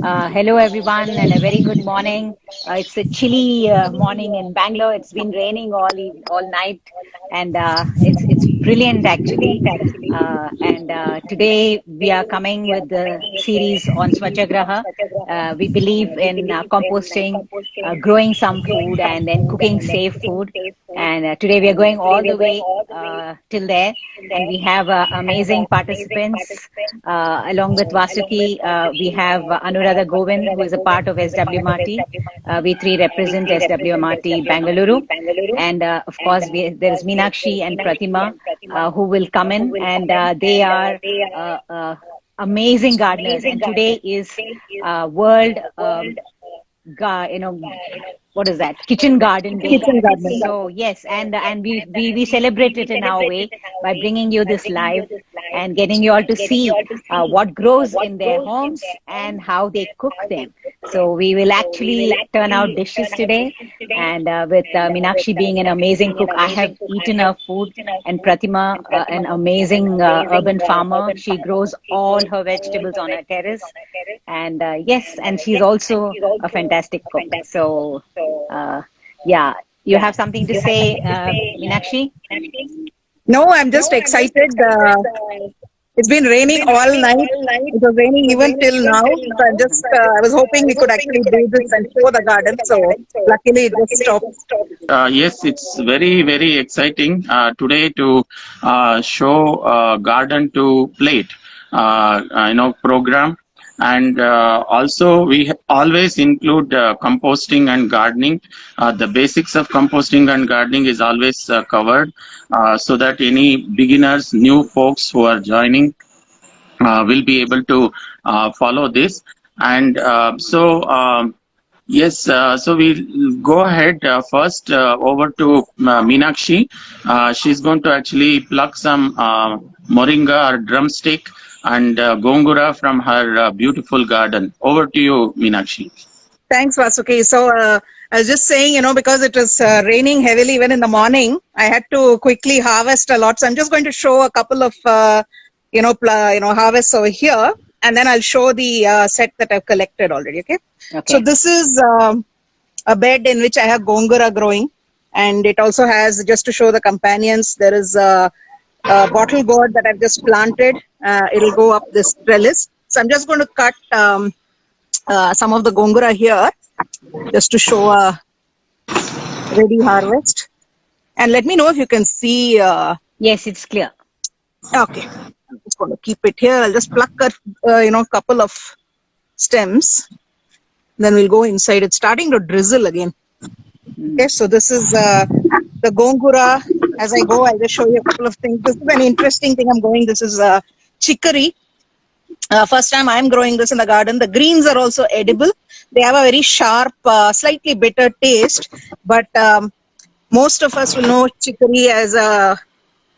Hello, everyone, and a very good morning. It's a chilly morning in Bangalore. It's been raining all night, and it's brilliant actually. And today we are coming with the series on Swachhagraha. We believe in composting, growing some food, and then cooking safe food. And today we are going all the way till there, and we have amazing participants along with Vasuki. We have Anuradha Govind, who is a part of SWMRT. We three represent SWMRT Bangalore, and of course there is Meenakshi and Pratima who will come in, and they are amazing gardeners. And today is World. You know, what is that, kitchen garden day. Kitchen garden. So yes, and we celebrate it in our way by bringing you this live and getting you all to see what grows in their homes and how they cook them. So we will actually turn out dishes today, and with Meenakshi being an amazing cook, I have eaten her food, and Pratima, an amazing urban farmer. She grows all her vegetables on her terrace, and yes, and she's also a fantastic cook. So yeah, you have something to say, Meenakshi? No, I'm just excited. It's been raining all night. It was raining even till now. So I was hoping we could actually do this and show the garden. So luckily it just stopped. Yes, it's very, very exciting today to show garden to plate, program. And also we always include composting and gardening. The basics of composting and gardening is always covered, so that any beginners, new folks who are joining will be able to follow this. And yes, so we'll go ahead first over to Meenakshi. She's going to actually pluck some moringa or drumstick and gongura from her beautiful garden. Over to you, Meenakshi. Thanks, Vasuki. So I was just saying, because it was raining heavily even in the morning, I had to quickly harvest a lot. So I'm just going to show a couple of, harvests over here, and then I'll show the set that I've collected already. Okay. So this is a bed in which I have gongura growing, and it also has, just to show the companions, there is a bottle gourd that I've just planted. It'll go up this trellis. So I'm just going to cut some of the gongura here, just to show a ready harvest. And let me know if you can see. Yes, it's clear. Okay, I'm just going to keep it here. I'll just pluck a couple of stems. Then we'll go inside. It's starting to drizzle again. Okay, so this is the gongura. As I go, I'll just show you a couple of things. This is an interesting thing I'm growing. This is chicory. First time I'm growing this in the garden. The greens are also edible. They have a very sharp, slightly bitter taste. But most of us will know chicory as a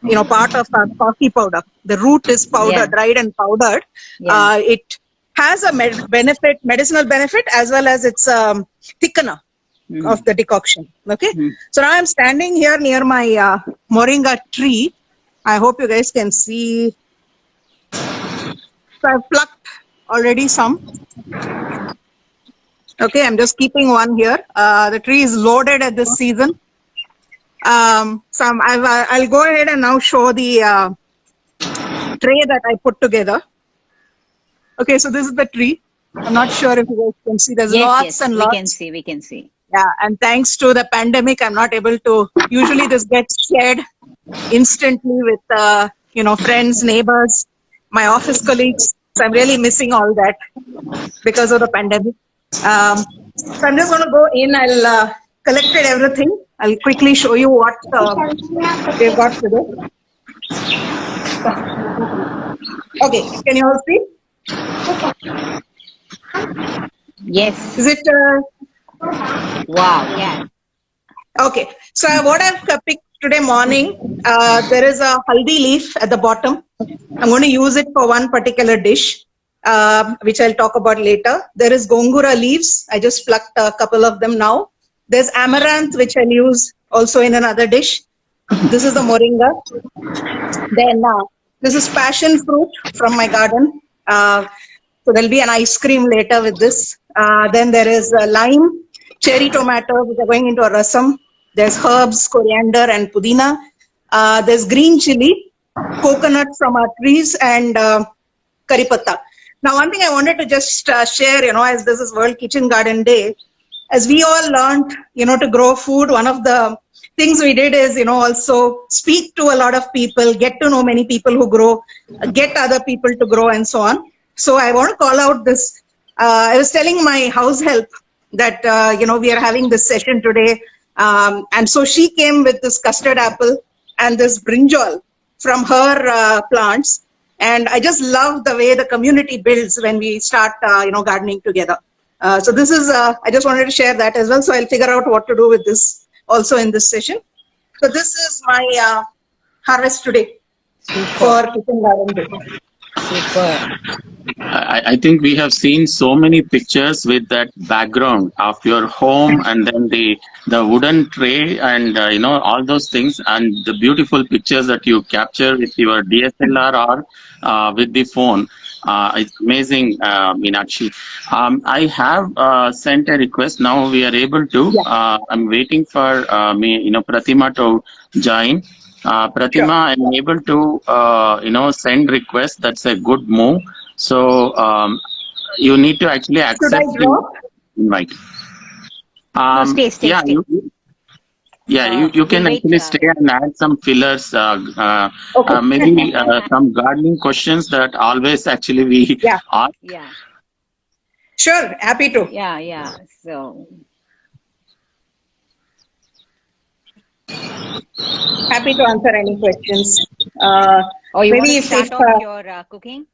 part of our coffee powder. The root is powdered, dried and powdered. Yeah. It has a medicinal benefit, as well as it's thickener of the decoction. Okay. So now I'm standing here near my moringa tree. I hope you guys can see. So I've plucked already some. Okay, I'm just keeping one here. The tree is loaded at this season. I'll go ahead and now show the tray that I put together. Okay, so this is the tree. I'm not sure if you guys can see. There's lots and lots. We can see. Yeah, and thanks to the pandemic, I'm not able to. Usually, this gets shared instantly with friends, neighbors, my office colleagues. So I'm really missing all that because of the pandemic. So I'm just going to go in. I'll collected everything. I'll quickly show you what we've got today. Okay, can you all see? Yes. Is it? Wow. Yeah. Okay. So what I've picked today morning, there is a haldi leaf at the bottom. I'm going to use it for one particular dish, which I'll talk about later. There is gongura leaves. I just plucked a couple of them now. There's amaranth, which I'll use also in another dish. This is the moringa. Then this is passion fruit from my garden. So there'll be an ice cream later with this. Then there is lime, cherry tomatoes which are going into a rasam. There's herbs, coriander and pudina. There's green chili, coconut from our trees, and curry patta. Now, one thing I wanted to just share, as this is World Kitchen Garden Day, as we all learned, to grow food, one of the things we did is, also speak to a lot of people, get to know many people who grow, get other people to grow and so on. So I want to call out this. I was telling my house help that, we are having this session today. And so she came with this custard apple and this brinjal from her plants. And I just love the way the community builds when we start, gardening together. So this is, I just wanted to share that as well. So I'll figure out what to do with this also in this session. So this is my harvest today for Kitchen Garden Day. Super. I think we have seen so many pictures with that background of your home and then the wooden tray and all those things and the beautiful pictures that you capture with your DSLR or with the phone. It's amazing, Meenakshi. I have sent a request. Now we are able to. Yeah. I'm waiting for Pratima to join. Pratima, I'm able to send requests. That's a good move. So you need to actually accept the invite. Stay. Yeah, you can wait, actually stay and add some fillers, maybe some gardening questions that always actually we ask. Yeah. Sure, happy to. Yeah. So happy to answer any questions. you want maybe to if start off with your cooking?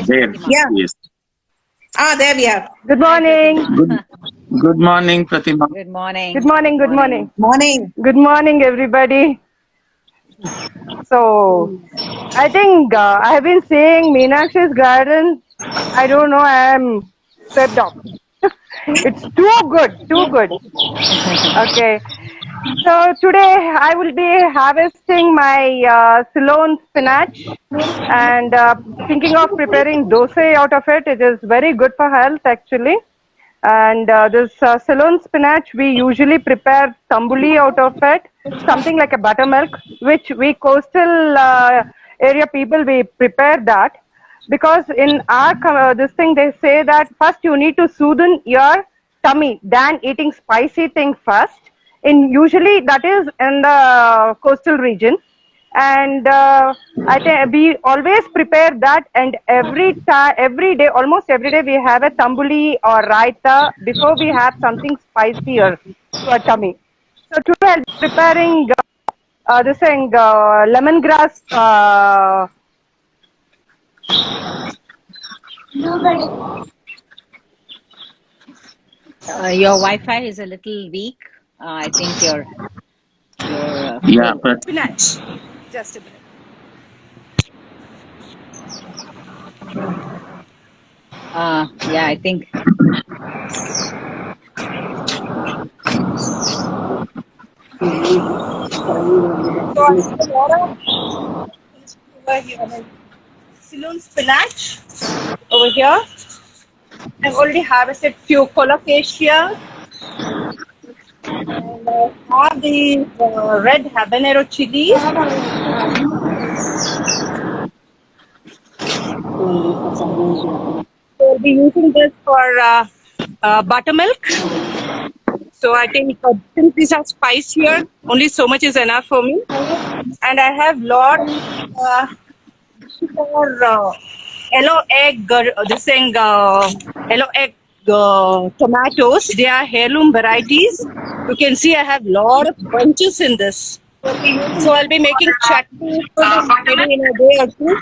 There. Yeah. Yes. There we are. Good morning. Good morning, Pratima. Good morning. Good morning. Good morning. Morning. Good morning, everybody. So, I think I have been saying Meenakshi's garden. I don't know. I am swept up. It's too good. Too good. Okay. So today I will be harvesting my Ceylon spinach and thinking of preparing dosa out of it. It is very good for health actually. And this Ceylon spinach, we usually prepare tambuli out of it, something like a buttermilk, which we coastal area people, we prepare that. Because in our this thing, they say that first you need to soothe your tummy than eating spicy thing first. Usually that is in the coastal region. And I think we always prepare that, and every day, almost every day, we have a tambuli or raita before we have something spicier to our tummy. So today I'll be preparing this thing, lemongrass. Your Wi-Fi is a little weak. I think your Spinach. Just a minute. I think Ceylon spinach over here. I've already harvested few colocasia. And I have the red habanero chili. So we'll be using this for buttermilk. So I think since these are spicier, only so much is enough for me. And I have lot for yellow egg, yellow egg tomatoes. They are heirloom varieties. You can see I have lot of bunches in this. So I'll be making chutney maybe in a day or two.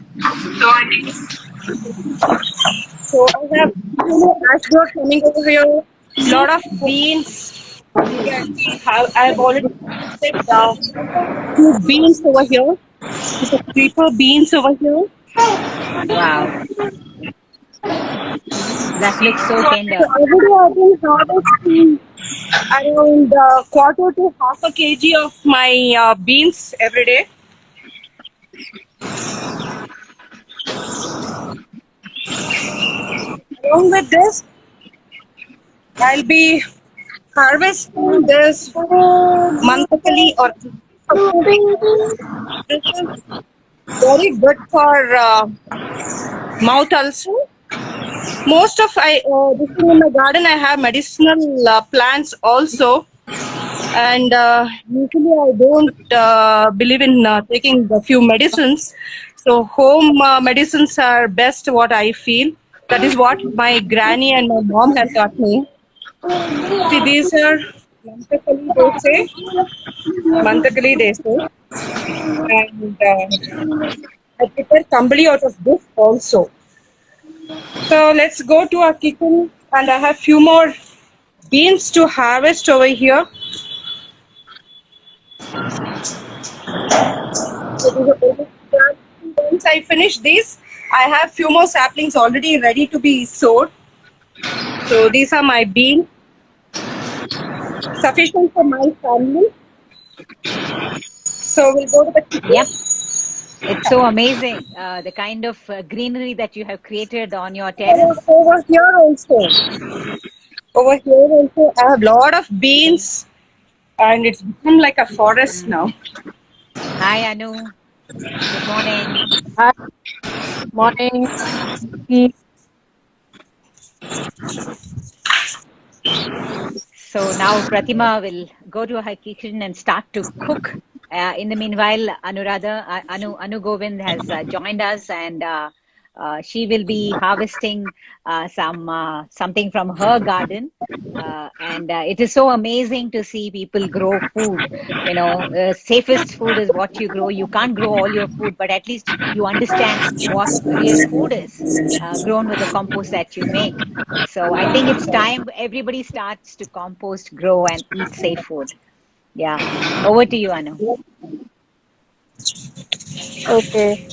So I have ashbrook coming over here. Lot of beans. I have already set down 2 beans over here. These are creeper beans over here. wow, that looks so tender. So every day I've been harvesting around quarter to half a kg of my beans every day. along with this, I'll be harvesting this manthakali or this is very good for mouth ulcer. Most of this thing in my garden, I have medicinal plants also, and usually I don't believe in taking a few medicines. So home medicines are best. What I feel, that is what my granny and my mom have taught me. See, these are mantakali they say, and I prepare kambali out of this also. So let's go to our kitchen, and I have few more beans to harvest over here. Once I finish this, I have few more saplings already ready to be sowed. So these are my beans, sufficient for my family. So we'll go to the kitchen. Yep. It's so amazing, the kind of greenery that you have created on your terrace. Over here also, I have lot of beans, and it's become like a forest now. Hi, Anu. Good morning. Hi, morning. So now Pratima will go to her kitchen and start to cook. In the meanwhile, Anu Govind has joined us, and she will be harvesting something from her garden. And it is so amazing to see people grow food. You know, safest food is what you grow. You can't grow all your food, but at least you understand what real food is, grown with the compost that you make. So I think it's time everybody starts to compost, grow, and eat safe food. Yeah. Over to you, Anu. Okay.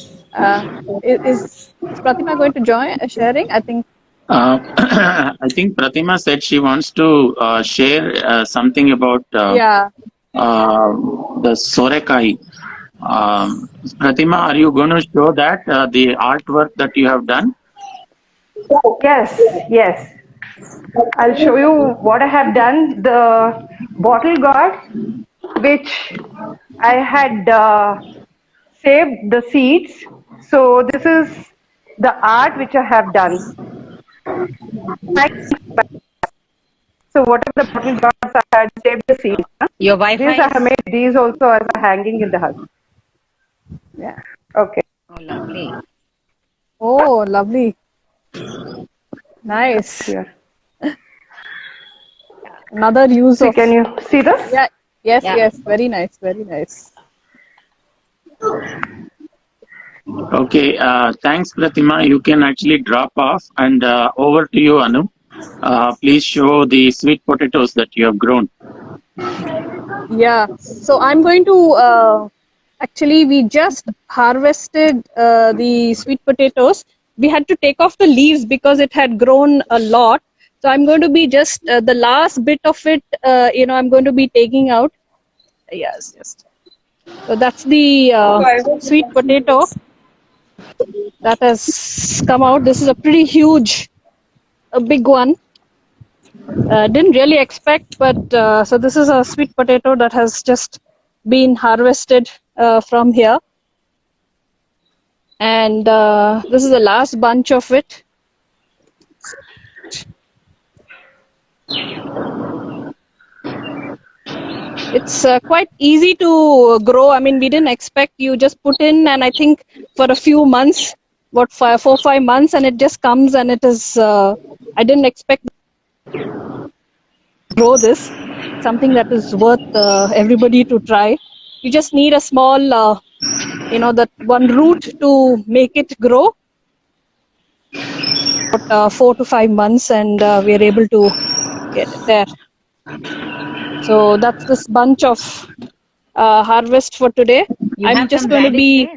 Is Pratima going to join sharing? I think. I think Pratima said she wants to share something about Yeah. the Sorekai. Pratima, are you going to show that the artwork that you have done? Yes. I'll show you what I have done. The bottle gourd, which I had saved the seeds. So this is the art which I have done. So whatever the bottle gourds, I had saved the seeds. Your Wi-Fi These I have is... made these also as a hanging in the house. Yeah. Okay. Oh, lovely. Oh, lovely. Nice. Here. Another use So of. can you see this? Yeah. Yes. Yeah. Yes. Very nice. Very nice. Okay, thanks, Pratima. You can actually drop off, and over to you, Anu. Please show the sweet potatoes that you have grown. Yeah. So I'm going to. Actually, we just harvested the sweet potatoes. We had to take off the leaves because it had grown a lot. So I'm going to be just the last bit of it. I'm going to be taking out. Yes. So that's the sweet potato that has come out. This is a pretty huge, a big one. Didn't really expect, but so this is a sweet potato that has just been harvested from here. And this is the last bunch of it. It's quite easy to grow. I mean, we didn't expect. You just put in, and I think for a few months, 4-5 months, and it just comes, and it is. I didn't expect to grow this. Something that is worth everybody to try. You just need a small, that one root to make it grow. About 4 to 5 months, and we are able to get it there. So that's this bunch of harvest for today. I'm just going to be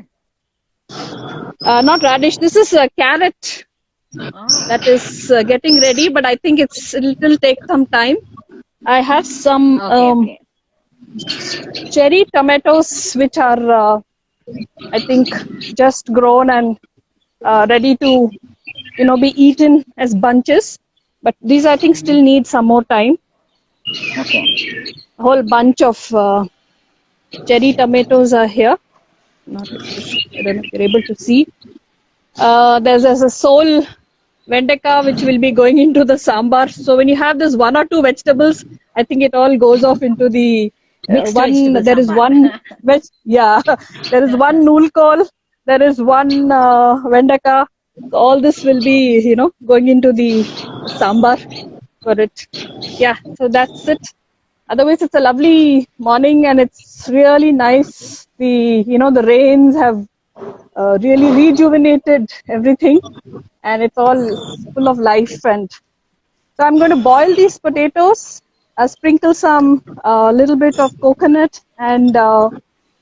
not radish. This is a carrot that is getting ready, but I think it'll take some time. I have some cherry tomatoes which are I think just grown and ready to be eaten as bunches. But these, I think, still need some more time. Okay. A whole bunch of cherry tomatoes are here. Not, I don't know if you're able to see. There's a sole vendeka which will be going into the sambar. So when you have this one or two vegetables, I think it all goes off into the Mixed one. vegetable There is sambar. one there is one noolkol. There is one vendeka. So all this will be going into the sambar for it. Yeah, so that's it. Otherwise, it's a lovely morning and it's really nice. The rains have really rejuvenated everything, and it's all full of life. And so I'm going to boil these potatoes, sprinkle some little bit of coconut and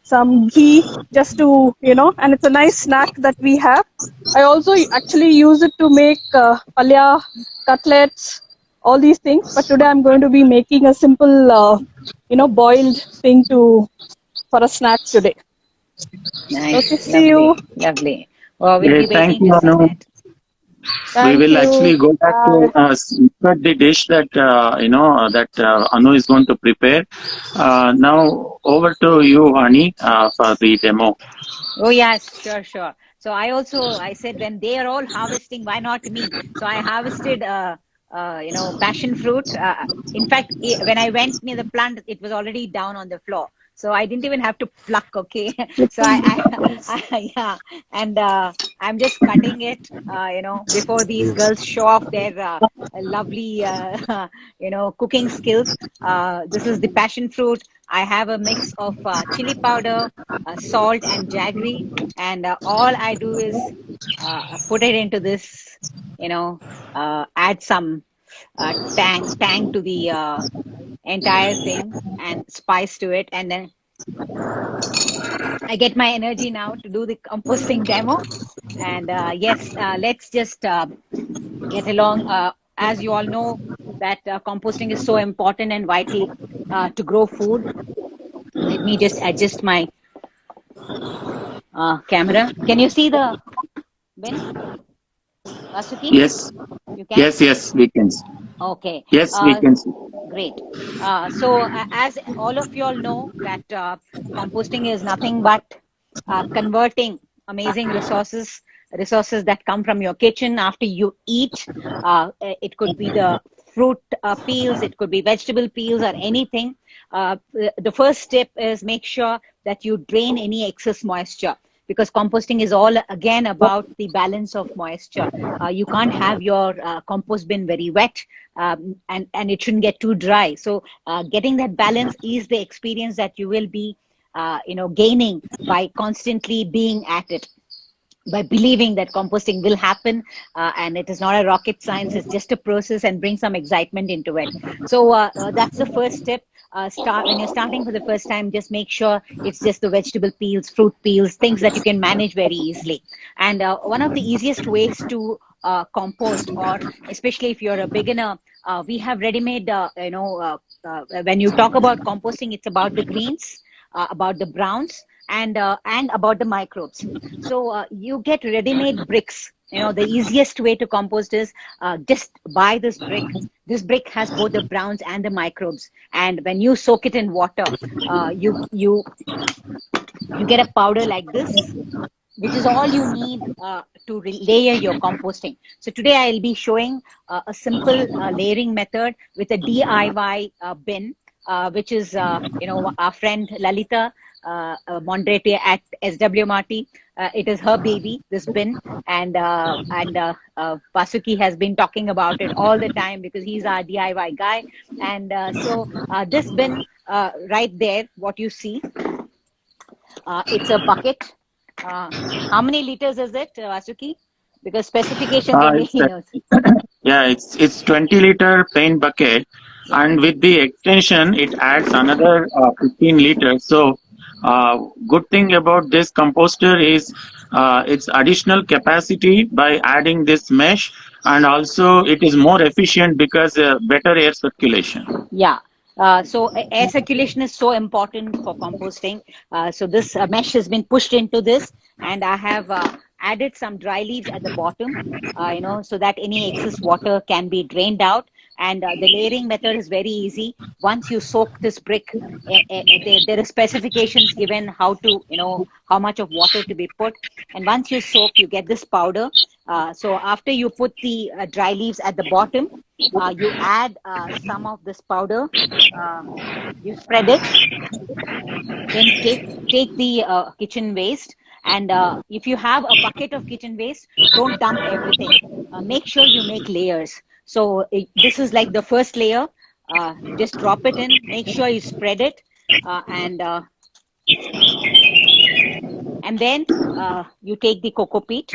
some ghee just to, and it's a nice snack that we have. I also actually use it to make palya, cutlets, all these things. But today I'm going to be making a simple, boiled thing for a snack today. Nice. Okay, see you. Lovely. Well, we'll be Great, thank waiting you, to see Anu. that. We will actually go back to Bye. look at the dish that Anu is going to prepare. Now over to you, Ani, for the demo. Oh yes, sure. So I said when they are all harvesting, why not me? So I harvested passion fruit. In fact, when I went near the plant, it was already down on the floor. So I didn't even have to pluck. Okay, so yeah, and I'm just cutting it. Before these girls show off their lovely cooking skills. This is the passion fruit. I have a mix of chili powder, salt, and jaggery, and all I do is put it into this. Add some tang to the entire thing and spice to it, and then I get my energy now to do the composting demo. And yes, let's just get along. As you all know, that composting is so important and vital to grow food. Let me just adjust my camera. Can you see the bin, Vasuki? Yes, You can? yes, we can. Okay. Yes, we can. Great. So as all of you all know that composting is nothing but converting amazing resources that come from your kitchen after you eat. It could be the fruit peels, it could be vegetable peels or anything. The first step is make sure that you drain any excess moisture, because composting is all again about the balance of moisture. You can't have your compost bin very wet, and it shouldn't get too dry. So getting that balance is the experience that you will be gaining by constantly being at it, by believing that composting will happen, and it is not a rocket science. It's just a process, and bring some excitement into it. So that's the first step. When you're starting for the first time, just make sure it's just the vegetable peels, fruit peels, things that you can manage very easily. And one of the easiest ways to compost, or especially if you're a beginner, we have ready-made, when you talk about composting, it's about the greens, about the browns, and about the microbes. So you get ready-made bricks. The easiest way to compost is just buy this brick. This brick has both the browns and the microbes. And when you soak it in water, you get a powder like this, which is all you need to layer your composting. So today I'll be showing a simple layering method with a DIY bin, which is our friend Lalita, moderator at SWMRT. It is her baby, this bin, and Vasuki has been talking about it all the time because he's our DIY guy. And so this bin right there, what you see, it's a bucket. How many liters is it, Vasuki? Because specifications only he knows. Yeah, it's 20-liter paint bucket, and with the extension, it adds another 15 liters. So, good thing about this composter is its additional capacity by adding this mesh, and also it is more efficient because better air circulation. Yeah. So air circulation is so important for composting. So this mesh has been pushed into this, and I have added some dry leaves at the bottom, so that any excess water can be drained out. And the layering method is very easy. Once you soak this brick, there are specifications given how to, how much of water to be put. And once you soak, you get this powder. So after you put the dry leaves at the bottom, you add some of this powder, you spread it, then take the kitchen waste. And if you have a bucket of kitchen waste, don't dump everything. Make sure you make layers. So this is like the first layer. Just drop it in, make sure you spread it, and then you take the coco peat.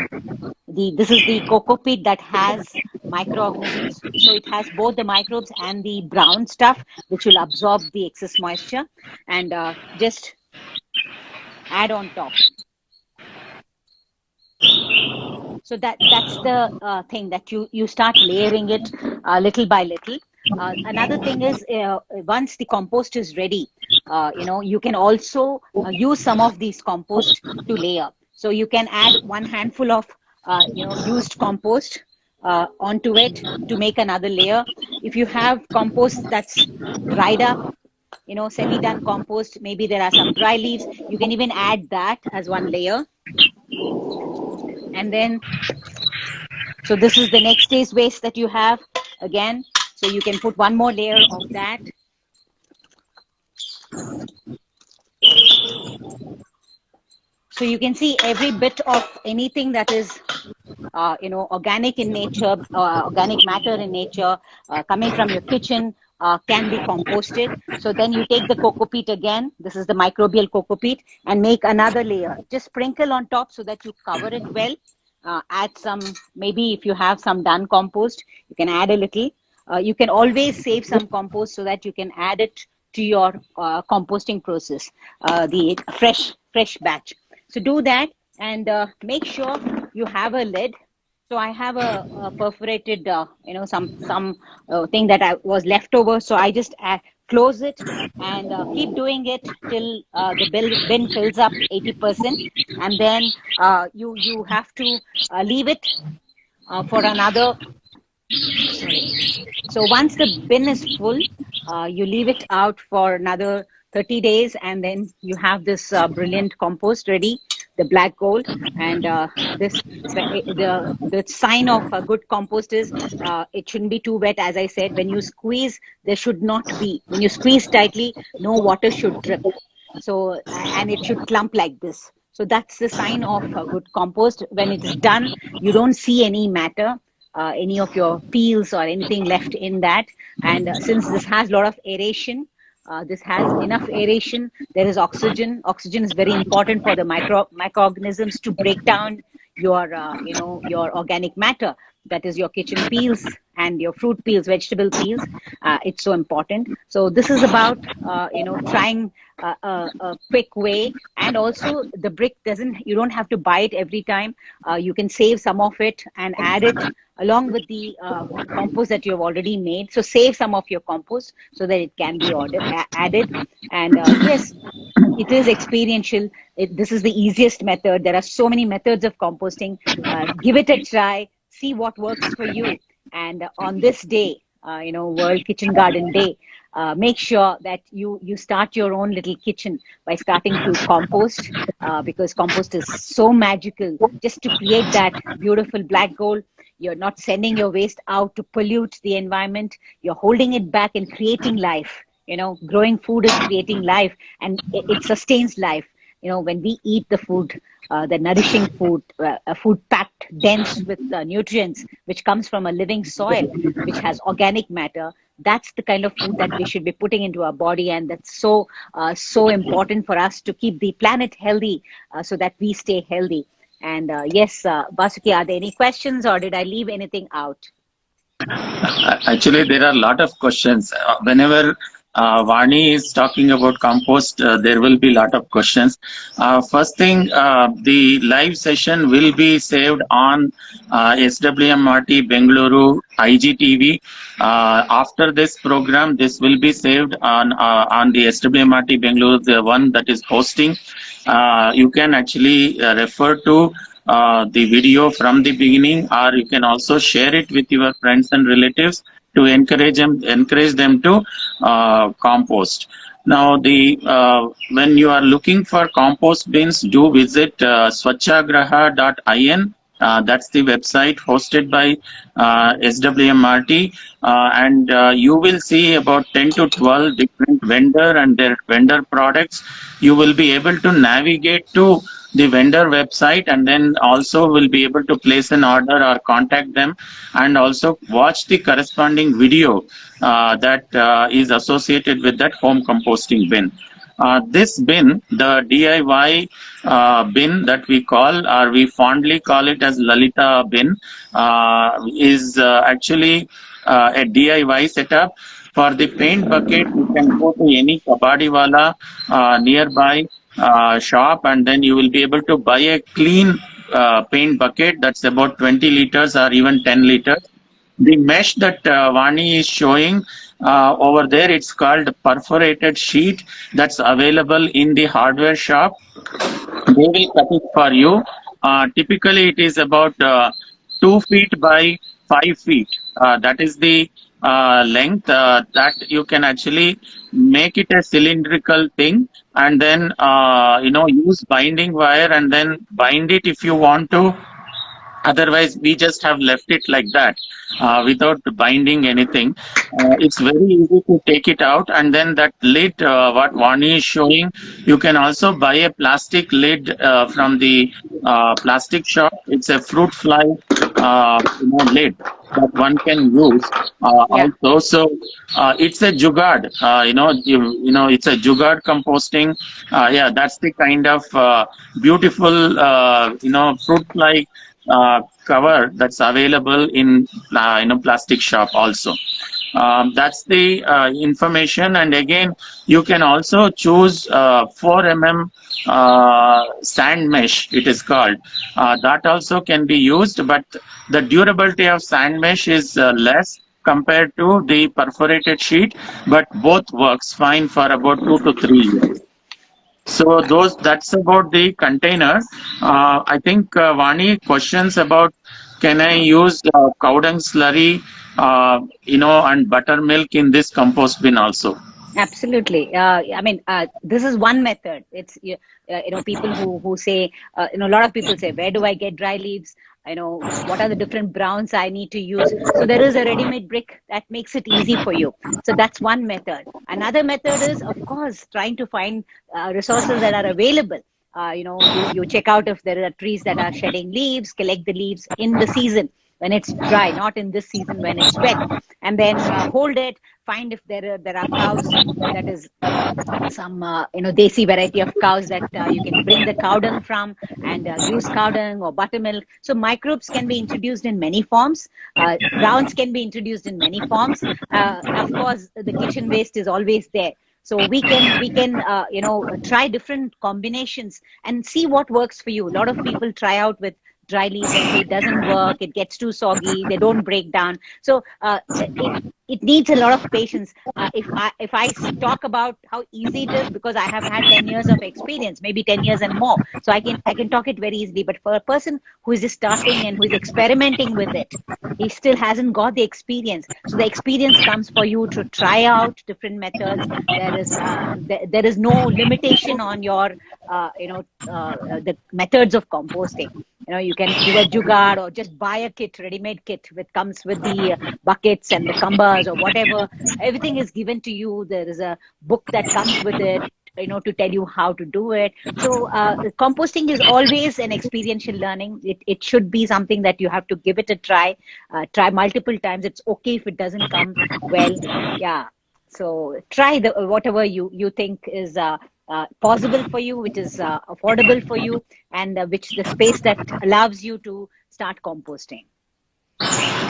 This is the coco peat that has microorganisms. So it has both the microbes and the brown stuff, which will absorb the excess moisture, and just add on top. So that's the thing, that you start layering it little by little. Another thing is, once the compost is ready, you can also use some of these compost to layer. So you can add one handful of used compost onto it to make another layer. If you have compost that's dried up, semi-done compost, maybe there are some dry leaves, you can even add that as one layer. And then, so this is the next day's waste that you have again. So you can put one more layer of that. So you can see every bit of anything that is, organic in nature, organic matter in nature, coming from your kitchen, can be composted. So then you take the coco peat again. This is the microbial coco peat, and make another layer. Just sprinkle on top so that you cover it well. Add some, maybe if you have some done compost, you can add a little. You can always save some compost so that you can add it to your composting process, the fresh batch. So do that, and make sure you have a lid. So I have a perforated, some thing that was left over. So I just close it and keep doing it till the bin fills up 80%. And then you have to leave it for another. So once the bin is full, you leave it out for another 30 days, and then you have this brilliant compost ready, the black gold. And the sign of a good compost is it shouldn't be too wet. As I said, when you squeeze, there should not be, when you squeeze tightly, no water should drip. So, and it should clump like this. So that's the sign of a good compost. When it is done, you don't see any matter, any of your peels or anything left in that. And since this has a lot of aeration, this has enough aeration, there is oxygen. Oxygen is very important for the microorganisms to break down your, your organic matter. That is your kitchen peels and your fruit peels, vegetable peels. It's so important. So this is about, trying a quick way. And also the brick you don't have to buy it every time. You can save some of it and add it along with the compost that you have already made. So save some of your compost so that it can be added. And yes, it is experiential. This is the easiest method. There are so many methods of composting. Give it a try. See what works for you. And on this day, World Kitchen Garden Day, make sure that you start your own little kitchen by starting to compost, because compost is so magical. Just to create that beautiful black gold, you're not sending your waste out to pollute the environment. You're holding it back and creating life. Growing food is creating life, and it sustains life. When we eat the food, the nourishing food, a food packed dense with nutrients, which comes from a living soil, which has organic matter, that's the kind of food that we should be putting into our body. And that's so important for us to keep the planet healthy, so that we stay healthy. And yes, Vasuki, are there any questions, or did I leave anything out? Actually, there are a lot of questions. Whenever Vani is talking about compost, there will be a lot of questions. First thing, the live session will be saved on SWMRT Bengaluru IGTV. After this program, this will be saved on the SWMRT Bengaluru, the one that is hosting. You can actually refer to the video from the beginning, or you can also share it with your friends and relatives to encourage them to compost. Now, when you are looking for compost bins, do visit swachhagraha.in. That's the website hosted by SWMRT, and you will see about 10 to 12 different vendor and their vendor products. You will be able to navigate to the vendor website, and then also will be able to place an order or contact them, and also watch the corresponding video that is associated with that home composting bin. This bin, the DIY bin that we call, or we fondly call it as Lalita bin, is actually a DIY setup. For the paint bucket, you can go to any kabadiwala nearby shop, and then you will be able to buy a clean paint bucket that's about 20 liters or even 10 liters. The mesh that Vani is showing over there, it's called perforated sheet, that's available in the hardware shop. They will cut it for you. Typically, it is about 2 feet by 5 feet. That is the length that you can actually make it a cylindrical thing, and then use binding wire and then bind it if you want to. Otherwise, we just have left it like that without binding anything. It's very easy to take it out, and then that lid, what Vani is showing, you can also buy a plastic lid from the plastic shop. It's a fruit fly lid that one can use also. So it's a jugaad. It's a jugaad composting. Yeah, that's the kind of beautiful fruit fly cover that's available in plastic shop also. That's the information, and again you can also choose 4 mm sand mesh, it is called. That also can be used, but the durability of sand mesh is less compared to the perforated sheet, but both works fine for about 2 to 3 years. So that's about the container. I think Vani, questions about can I use cow dung slurry, and buttermilk in this compost bin also? Absolutely. This is one method. It's people who say, a lot of people say, where do I get dry leaves? What are the different browns I need to use? So there is a ready-made brick that makes it easy for you. So that's one method. Another method is, of course, trying to find resources that are available. You check out if there are trees that are shedding leaves, collect the leaves in the season when it's dry, not in this season when it's wet, and then hold it. Find if there are cows, that is some desi variety of cows that you can bring the cow dung from, and use cow dung or buttermilk. So microbes can be introduced in many forms. Browns can be introduced in many forms. Of course, the kitchen waste is always there. So we can try different combinations and see what works for you. A lot of people try out with dry leaves and say it doesn't work, it gets too soggy, they don't break down. So it needs a lot of patience. If I talk about how easy it is, because I have had 10 years of experience, maybe 10 years and more, so I can talk it very easily. But for a person who is just starting and who is experimenting with it, he still hasn't got the experience. So the experience comes for you to try out different methods. There is no limitation on your the methods of composting. You can do a jugaad or just buy a kit, ready-made kit, which comes with the buckets and the cumbers or whatever. Everything is given to you. There is a book that comes with it, to tell you how to do it. So composting is always an experiential learning. It should be something that you have to give it a try multiple times. It's okay if it doesn't come well. Yeah. So try whatever you think is possible for you, which is affordable for you, and which the space that allows you to start composting.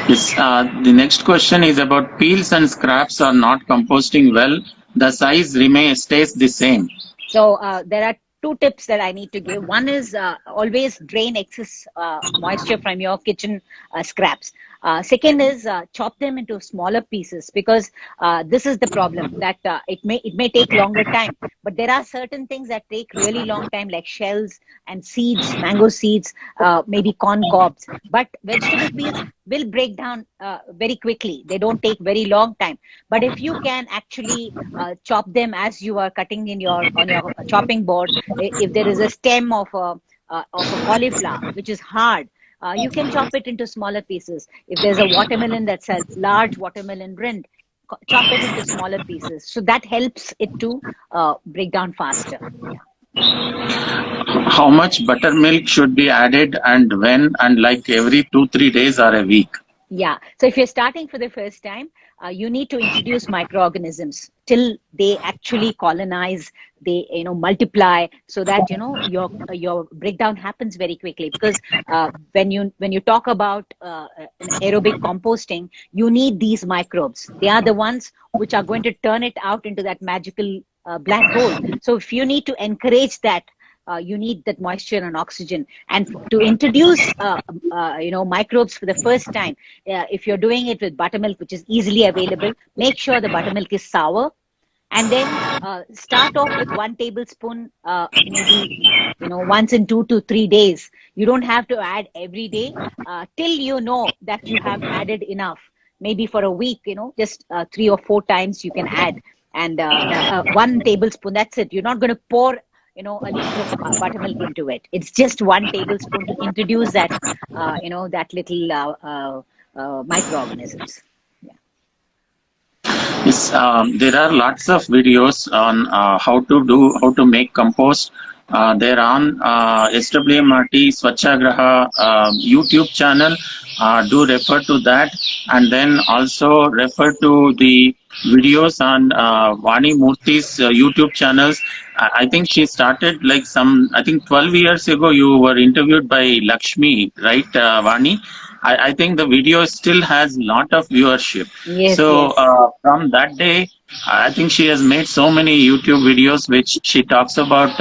Yes, the next question is about peels and scraps are not composting well. The size stays the same. So there are two tips that I need to give. One is always drain excess moisture from your kitchen scraps. Second is chop them into smaller pieces, because this is the problem that it may take longer time, but there are certain things that take really long time, like shells and seeds, mango seeds, maybe corn cobs. But vegetable peels will break down very quickly. They don't take very long time. But if you can actually chop them as you are cutting in your on your chopping board, if there is a stem of a cauliflower which is hard, you can chop it into smaller pieces. If there's a watermelon that's a large watermelon rind, chop it into smaller pieces. So that helps it to break down faster. How much buttermilk should be added and when, and like every 2-3 days or a week? Yeah. So if you're starting for the first time, you need to introduce microorganisms till they actually colonize, they multiply, so that your breakdown happens very quickly. Because when you talk about aerobic composting, you need these microbes. They are the ones which are going to turn it out into that magical black hole. So if you need to encourage that, you need that moisture and oxygen. And to introduce microbes for the first time, if you're doing it with buttermilk, which is easily available, make sure the buttermilk is sour, and then start off with 1 tablespoon, maybe once in 2 to 3 days. You don't have to add every day till you know that you have added enough. Maybe for a week, just 3 or 4 times you can add, and 1 tablespoon, that's it. You're not going to pour a liter of buttermilk into it. It's just 1 tablespoon to introduce that that little microorganisms. Yes, there are lots of videos on how to make compost. They're on SWMRT Swachhagraha YouTube channel. Do refer to that, and then also refer to the videos on Vani Murthy's YouTube channels. I think she started like I think 12 years ago. You were interviewed by Lakshmi, right, Vani? I think the video still has a lot of viewership. Yes, So yes. from that day, I think she has made so many YouTube videos which she talks about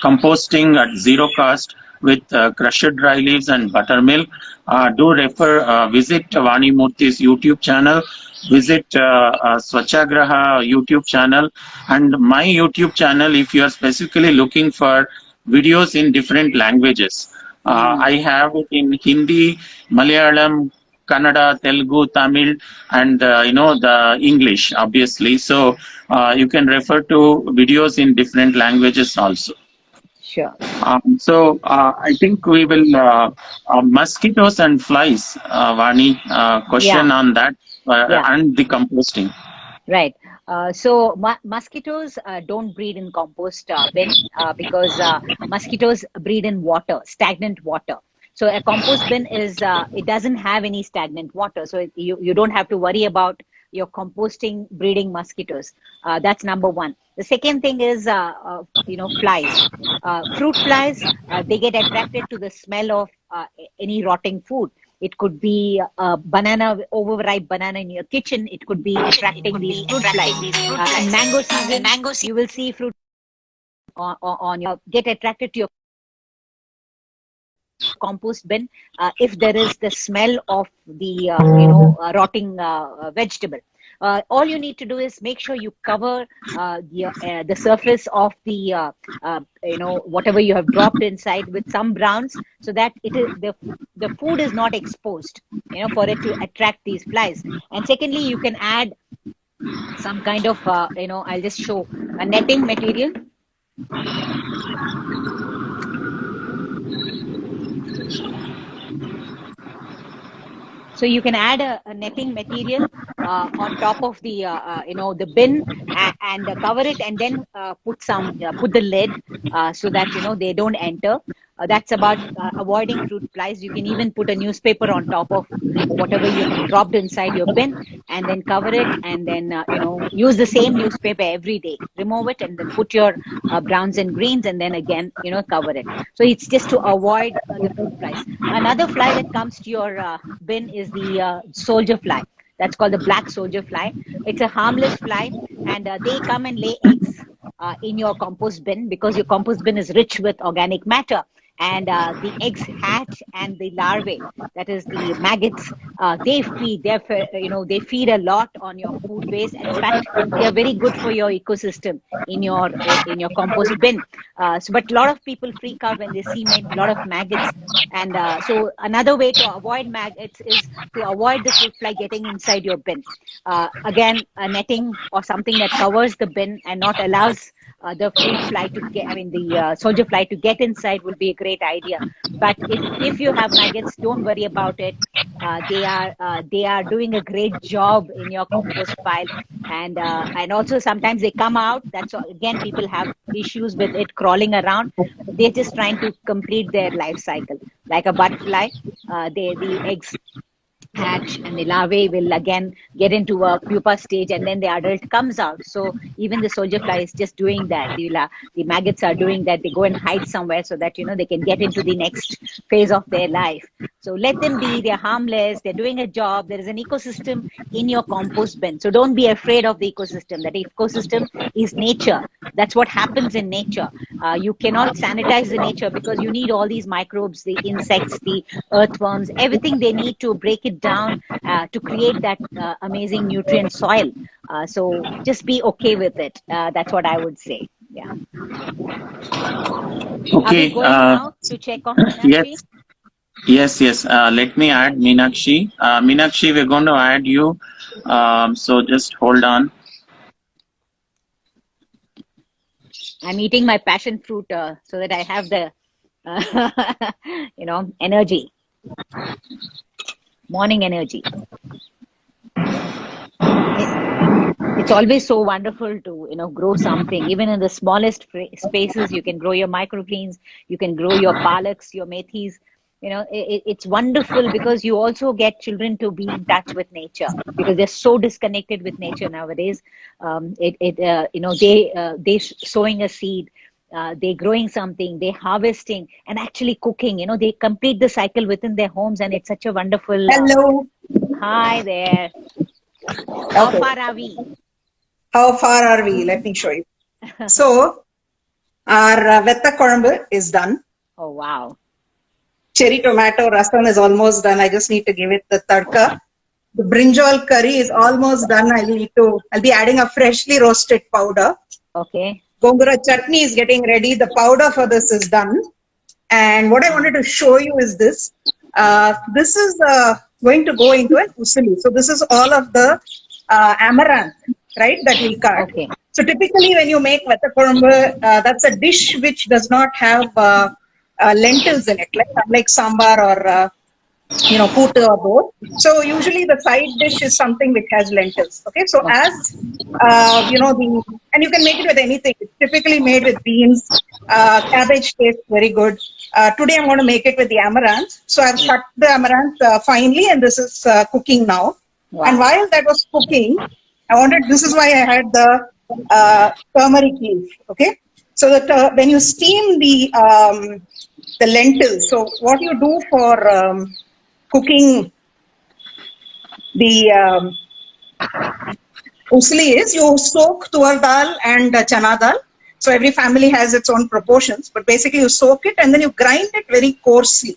composting at zero cost with crushed dry leaves and buttermilk. Visit Vani Murthy's YouTube channel, visit Swachhagraha YouTube channel, and my YouTube channel if you are specifically looking for videos in different languages. I have it in Hindi, Malayalam, Kannada, Telugu, Tamil, and the English, obviously. So you can refer to videos in different languages also. Sure. I think we will mosquitoes and flies. Vani, question on that and the composting. Right. So mosquitoes don't breed in compost bin because mosquitoes breed in water, stagnant water. So a compost bin it doesn't have any stagnant water. So you don't have to worry about your composting breeding mosquitoes. That's number one. The second thing is, flies. Fruit flies, they get attracted to the smell of any rotting food. It could be a overripe banana in your kitchen. It could be attracting these fruit flies. In mango season, you will see fruit on your get attracted to your compost bin if there is the smell of the rotting vegetable. All you need to do is make sure you cover the surface of the whatever you have dropped inside with some browns, so that the food is not exposed, for it to attract these flies. And secondly, you can add some kind of I'll just show a netting material. So you can add a netting material on top of the the bin and cover it, and then put the lid so that they don't enter. That's about avoiding fruit flies. You can even put a newspaper on top of whatever you have dropped inside your bin, and then cover it, and then use the same newspaper every day. Remove it, and then put your browns and greens, and then again cover it. So it's just to avoid the fruit flies. Another fly that comes to your bin is the soldier fly. That's called the black soldier fly. It's a harmless fly, and they come and lay eggs in your compost bin, because your compost bin is rich with organic matter. and the eggs hatch, and the larvae, that is the maggots, they feed. They feed a lot on your food waste, and in fact, they are very good for your ecosystem in your compost bin. But a lot of people freak out when they see a lot of maggots, and so another way to avoid maggots is to avoid the fruit fly getting inside your bin. Again, a netting or something that covers the bin and not allows the fruit fly to get, the soldier fly to get inside would be a great idea. But if you have maggots, don't worry about it. They are doing a great job in your compost pile, and also sometimes they come out. That's again, people have issues with it crawling around. They're just trying to complete their life cycle like a butterfly. The eggs hatch, and the larvae will again get into a pupa stage, and then the adult comes out. So even the soldier fly is just doing that. The maggots are doing that. They go and hide somewhere so that they can get into the next phase of their life. So let them be. They're harmless. They're doing a job. There is an ecosystem in your compost bin. So don't be afraid of the ecosystem. That ecosystem is nature. That's what happens in nature. You cannot sanitize the nature because you need all these microbes, the insects, the earthworms, everything they need to break it down to create that amazing nutrient soil. So just be okay with it. That's what I would say. Yeah. Are we Okay. going now to check on Meenakshi? Yes. Let me add Meenakshi. Meenakshi, we're going to add you. So just hold on. I'm eating my passion fruit so that I have the, energy, morning energy. It's always so wonderful to, grow something. Even in the smallest spaces, you can grow your microgreens, you can grow your palaks, your methis. It's wonderful because you also get children to be in touch with nature because they're so disconnected with nature nowadays. They sowing a seed, they growing something, they harvesting and actually cooking. They complete the cycle within their homes, and it's such a wonderful. Hello. Hi there. How Okay. far are we? How far are we? Let me show you. So, our Vetta Korambu is done. Oh, wow. Cherry tomato rasam is almost done. I just need to give it the tadka. The brinjal curry is almost done. I'll be adding a freshly roasted powder. Okay. Gongura chutney is getting ready. The powder for this is done. And what I wanted to show you is this. This is going to go into an usuli. So this is all of the amaranth, right, that we'll cut. Okay. So typically when you make Vetta Korambu, that's a dish which does not have lentils in it, like sambar or puttu or both. So usually the side dish is something which has lentils. Okay, so as and you can make it with anything. It's typically made with beans. Cabbage tastes very good. Today I'm going to make it with the amaranth. So I've cut the amaranth finely, and this is cooking now. Wow. And while that was cooking, this is why I had the turmeric leaf. Okay, so that when you steam the lentils, so what you do for cooking the usli is you soak tur dal and chana dal. So every family has its own proportions, but basically you soak it and then you grind it very coarsely.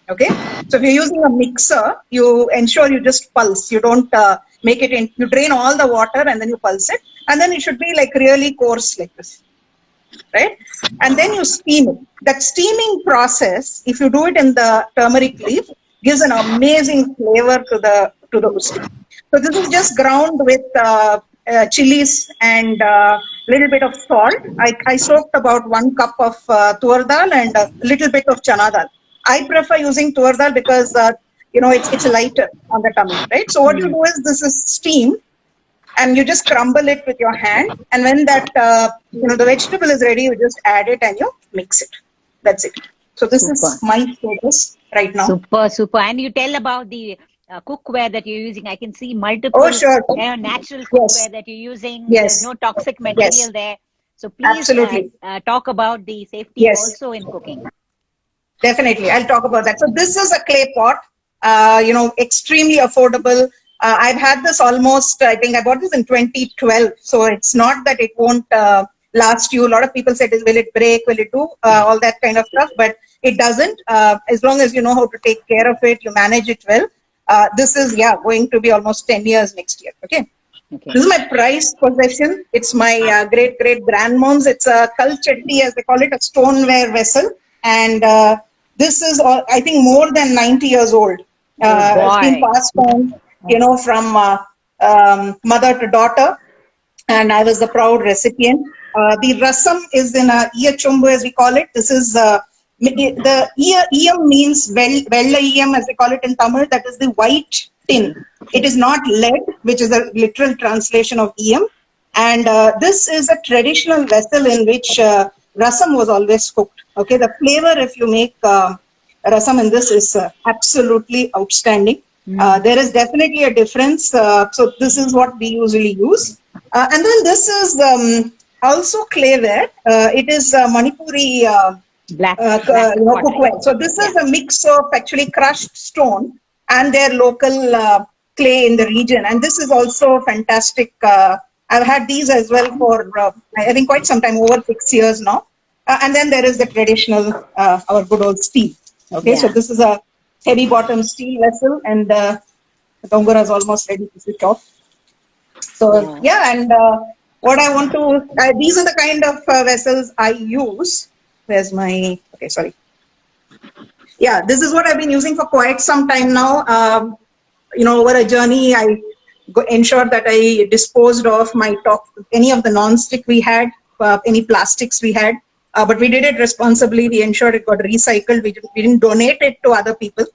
Okay, so if you're using a mixer, you ensure you just pulse. You don't make it in. You drain all the water and then you pulse it, and then it should be like really coarse like this, right? And then you steam it. That steaming process, if you do it in the turmeric leaf, gives an amazing flavor to the usli. So this is just ground with chilies and little bit of salt. I soaked about 1 cup of tur dal and a little bit of chana dal. I prefer using tur dal because it's lighter on the tummy, right? So what you do is this is steam, and you just crumble it with your hand, and when that the vegetable is ready, you just add it and you mix it. That's it. So this is my status right now. Super. And you tell about the cookware that you're using. I can see multiple natural cookware that you're using. Yes. There's no toxic material there. So please talk about the safety also in cooking. Definitely, I'll talk about that. So this is a clay pot, extremely affordable. I've had this almost, I think I bought this in 2012. So it's not that it won't last you. A lot of people said, will it break? Will it do all that kind of stuff? But it doesn't. As long as you know how to take care of it, you manage it well. This is going to be almost 10 years next year. Okay. Okay. This is my prized possession. It's my great grandmom's. It's a kalchetti, as they call it, a stoneware vessel, and this is I think more than 90 years old. It's been passed on, from mother to daughter, and I was the proud recipient. The rasam is in a iyachumbu, as we call it. This is the iyam means vella iyam, as they call it in Tamil. That is the white tin. It is not lead, which is a literal translation of iyam. And this is a traditional vessel in which rasam was always cooked. Okay, the flavor, if you make rasam in this, is absolutely outstanding. There is definitely a difference. So this is what we usually use. And then this is also clayware. It is Manipuri Black cookware. So this is a mix of actually crushed stone and their local clay in the region. And this is also fantastic. I've had these as well for, I think, quite some time, over 6 years now. And then there is the traditional, our good old steel. Okay, so this is a heavy bottom steel vessel, and the dongura is almost ready to switch off. So, and what I want to, these are the kind of vessels I use. Where's my, okay, sorry. Yeah, this is what I've been using for quite some time now. Over a journey, I ensured that I disposed of any of the non-stick we had, any plastics we had. But we did it responsibly. We ensured it got recycled. We didn't donate it to other people.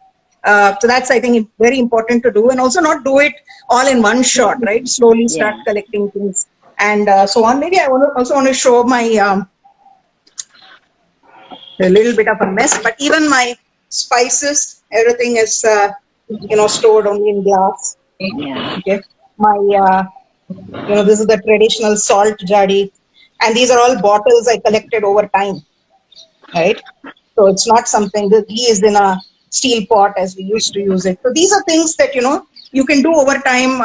So that's, I think, very important to do. And also not do it all in one shot, right? Slowly start collecting things and so on. Maybe I also want to show my, a little bit of a mess, but even my spices, everything is, stored only in glass. Okay. My, this is the traditional salt jari. And these are all bottles I collected over time, right? So it's not something that ghee is in a steel pot as we used to use it. So these are things that, you can do over time,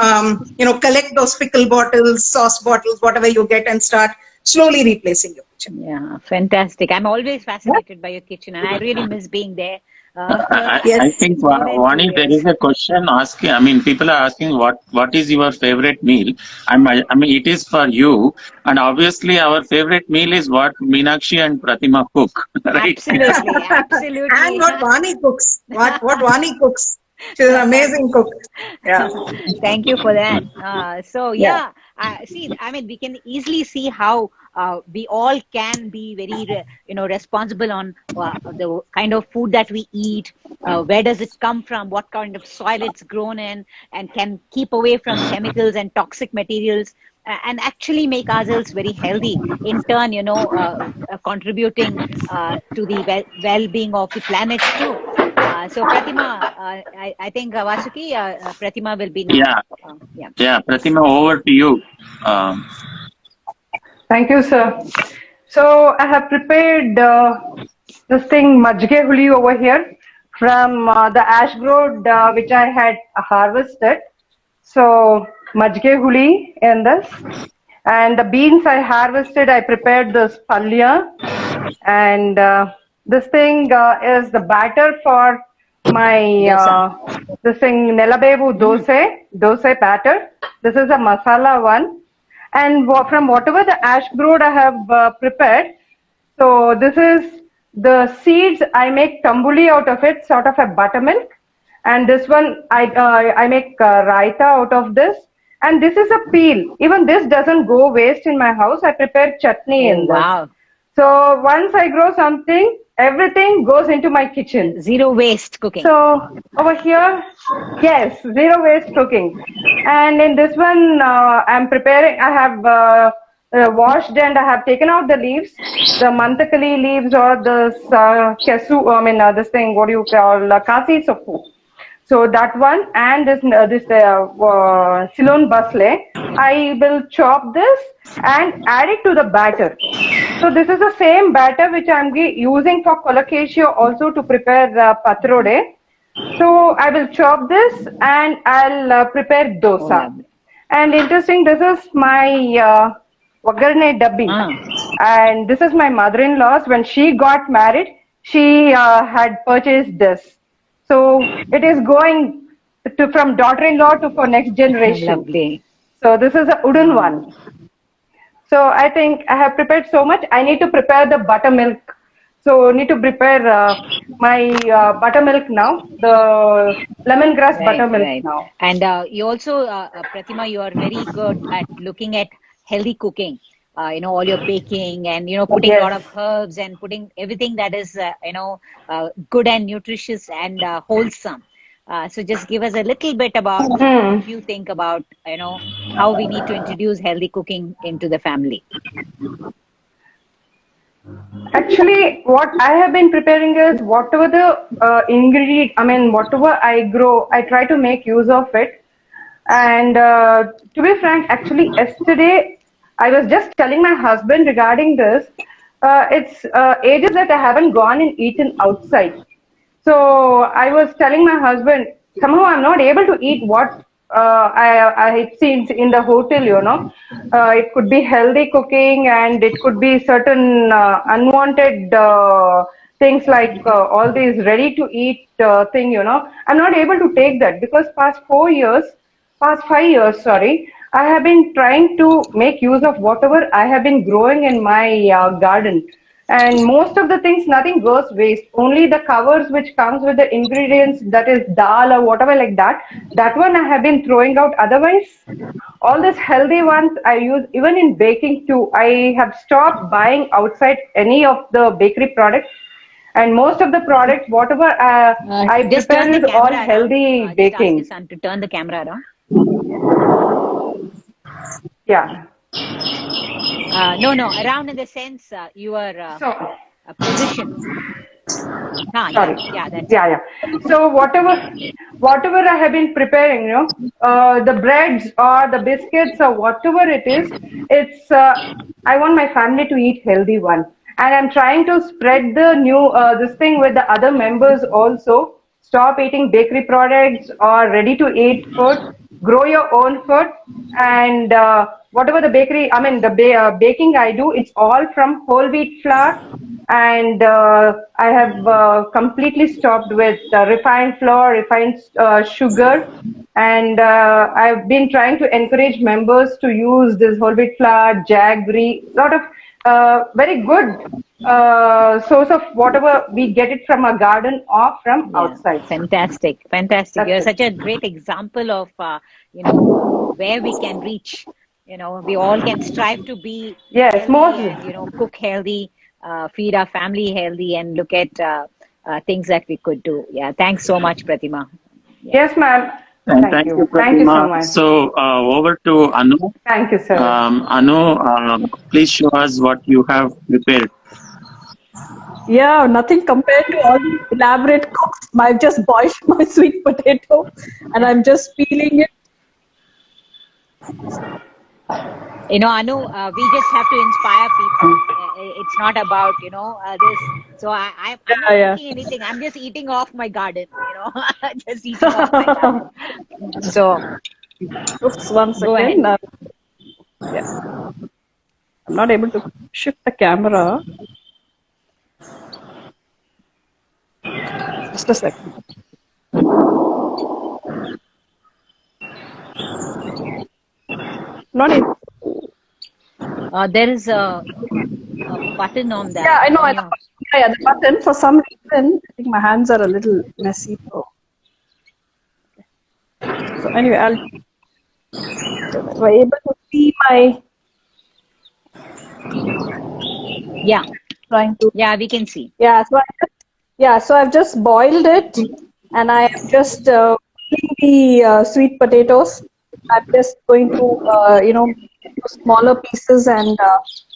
collect those pickle bottles, sauce bottles, whatever you get, and start slowly replacing your kitchen. Yeah, fantastic. I'm always fascinated by your kitchen, and I really miss being there. I think, Vani, there is a question asking. I mean, people are asking what is your favorite meal? I mean, it is for you, and obviously, our favorite meal is what Meenakshi and Pratima cook, right? Absolutely. And what Vani cooks. What Vani cooks. She's an amazing cook. Yeah. Thank you for that. See, I mean, we can easily see how we all can be very, responsible on the kind of food that we eat. Where does it come from? What kind of soil it's grown in, and can keep away from chemicals and toxic materials, and actually make ourselves very healthy. In turn, contributing to the well-being of the planet too. So Pratima, I think Vasuki, Pratima will be now. Yeah, Pratima, over to you. Thank you, sir. So I have prepared this thing, majge huli over here from the ash growth which I had harvested. So majge huli in this. And the beans I harvested, I prepared this palya. And this thing is the batter for my this thing nelabevu dosai batter. This is a masala one, and from whatever the ash brood I have prepared. So this is the seeds. I make tambuli out of it, sort of a buttermilk, and this one I make raita out of this. And this is a peel. Even this doesn't go waste in my house. I prepare chutney in this. Wow. So once I grow something, everything goes into my kitchen. Zero waste cooking. So over here, yes, zero waste cooking. And in this one, I'm preparing, I have washed and I have taken out the leaves, the mantakali leaves or this kesu, this thing, what do you call, kasi sopu. So that one and this Ceylon basle, I will chop this and add it to the batter. So this is the same batter which I am using for colocaccio also to prepare patrode. So I will chop this and I'll prepare dosa. And interesting, this is my wagarne dabbi. And this is my mother-in-law's. When she got married, she had purchased this. So it is going to from daughter-in-law to for next generation. Lovely. So this is a wooden one. So I think I have prepared so much. I need to prepare the buttermilk. So need to prepare my buttermilk now, the lemongrass buttermilk now. And you also, Pratima, you are very good at looking at healthy cooking. All your baking and, putting a lot of herbs and putting everything that is, good and nutritious and wholesome. So just give us a little bit about what you think about, how we need to introduce healthy cooking into the family. Actually, what I have been preparing is whatever the whatever I grow, I try to make use of it. And to be frank, actually, yesterday, I was just telling my husband regarding this. It's ages that I haven't gone and eaten outside. So I was telling my husband, somehow I'm not able to eat what I had seen in the hotel, it could be healthy cooking and it could be certain unwanted things like all these ready to eat thing, I'm not able to take that because past 5 years, I have been trying to make use of whatever I have been growing in my garden. And most of the things, nothing goes waste. Only the covers which comes with the ingredients, that is dal or whatever like that, that one I have been throwing out. Otherwise, all these healthy ones I use even in baking too. I have stopped buying outside any of the bakery products. And most of the products, whatever I prepare is all healthy baking. Just ask your son to turn the camera around. Yeah. No, around in the sense you are positioned. Sorry. Yeah. So whatever I have been preparing, the breads or the biscuits or whatever it is, it's I want my family to eat healthy one, and I'm trying to spread the new this thing with the other members also. Stop eating bakery products or ready to eat food. Grow your own food, and whatever the bakery, baking I do, it's all from whole wheat flour, and I have completely stopped with refined flour, refined sugar, and I've been trying to encourage members to use this whole wheat flour, jaggery, lot of very good source of whatever we get it from a garden or from outside. Fantastic. That's You're it. such a great example of where we can reach. We all can strive to be healthy and, cook healthy, feed our family healthy, and look at things that we could do. Yeah, thanks so much, Pratima. Yes, ma'am. Thank you. Pratima. Thank you so much. So over to Anu. Thank you, sir. Anu, please show us what you have prepared. Yeah, nothing compared to all the elaborate cooks. I've just boiled my sweet potato and I'm just peeling it. Anu, we just have to inspire people. It's not about, this. So I'm not cooking anything. I'm just eating off my garden, just eating off my garden. So, Oops, one second. I'm not able to shift the camera. Just a second. Not able. there is a button on that. Yeah, I know. The button. For some reason, I think my hands are a little messy. So anyway, we're able to see my. Yeah. Trying to. Yeah, we can see. Yeah. So I've just boiled it, and I am just peeling the sweet potatoes. I'm just going to, smaller pieces and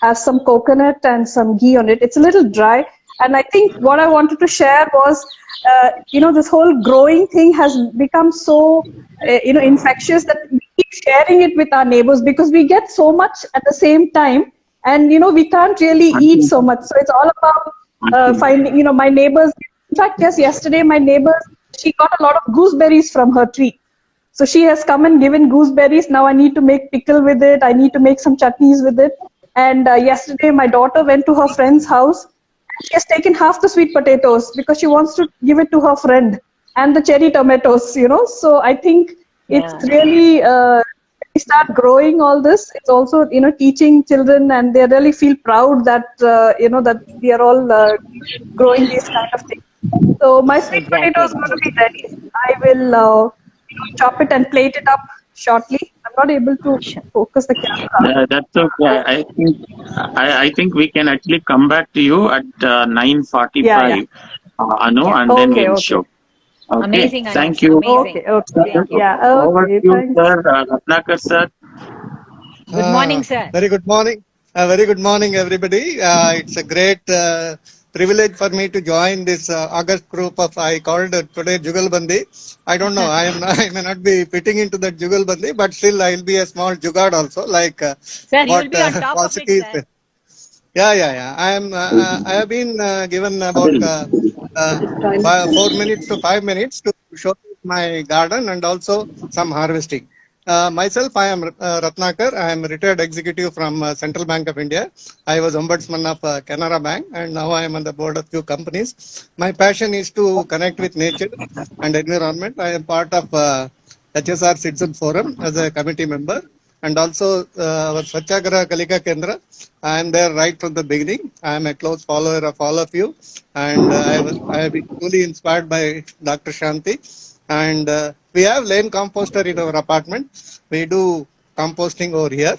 have some coconut and some ghee on it. It's a little dry. And I think what I wanted to share was, this whole growing thing has become so, infectious that we keep sharing it with our neighbors because we get so much at the same time. And, we can't really eat so much. So it's all about finding, my neighbors. In fact, yesterday my neighbor, she got a lot of gooseberries from her tree. So she has come and given gooseberries. Now I need to make pickle with it. I need to make some chutneys with it. And yesterday, my daughter went to her friend's house. She has taken half the sweet potatoes because she wants to give it to her friend, and the cherry tomatoes. So I think it's Yeah. really we start growing all this. It's also teaching children, and they really feel proud that that we are all growing these kind of things. So my sweet potato Exactly. is going to be ready. I will chop it and plate it up shortly. I'm not able to Sure. focus the camera. That's okay. I think we can actually come back to you at Yeah, yeah. 9:45, Anu, Yeah. and then Okay, we'll okay. show. Okay. Amazing, Anu. Thank you. Amazing. Okay, okay. Thank you. Yeah, Over to okay. you, Thanks. sir. Ratnakar, sir. Good morning, sir. Very good morning. Very good morning, everybody. It's a great privilege for me to join this August group of, I called today Jugalbandi. I don't know. I may not be fitting into that Jugalbandi, but still I'll be a small jugad also, like Sir, you will what be on top of it, Valsiki sir. is. Yeah. I have been given about Adil. 4 minutes to 5 minutes to show my garden and also some harvesting. Myself, I am Ratnakar. I am retired executive from Central Bank of India. I was ombudsman of Canara Bank, and now I am on the board of few companies. My passion is to connect with nature and environment. I am part of HSR Citizen Forum as a committee member, and also our Swachagraha Kalika Kendra. I am there right from the beginning. I am a close follower of all of you, and I have been truly inspired by Dr. Shanti. And we have lane composter in our apartment. We do composting over here,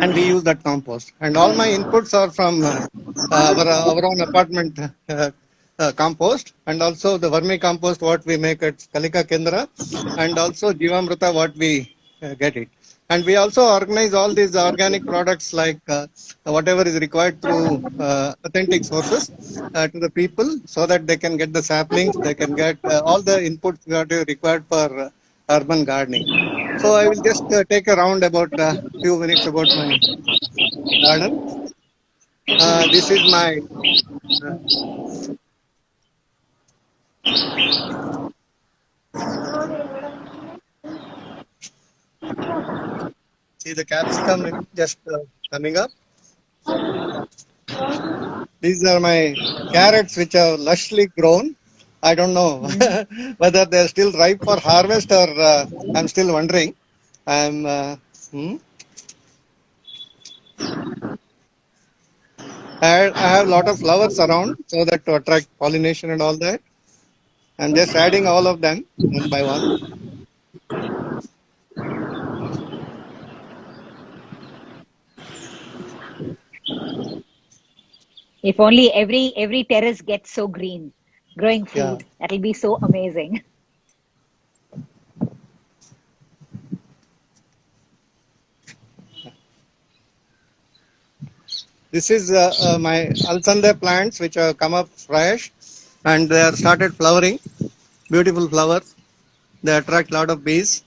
and we use that compost. And all my inputs are from our own apartment compost, and also the vermi compost what we make at Kalika Kendra, and also Jivamrita what we get it. And we also organize all these organic products like whatever is required through authentic sources to the people, so that they can get the saplings, they can get all the inputs that are required for urban gardening. So I will just take a round about few minutes about my garden. This is my uh, see the capsicum just coming up. These are my carrots which are lushly grown. I don't know whether they're still ripe for harvest or I'm still wondering. I'm I have a lot of flowers around so that to attract pollination and all that. I'm just adding all of them one by one. If only every terrace gets so green, growing Yeah. food. That'll be so amazing. This is my alsande plants which have come up fresh and they are started flowering. Beautiful flowers. They attract a lot of bees.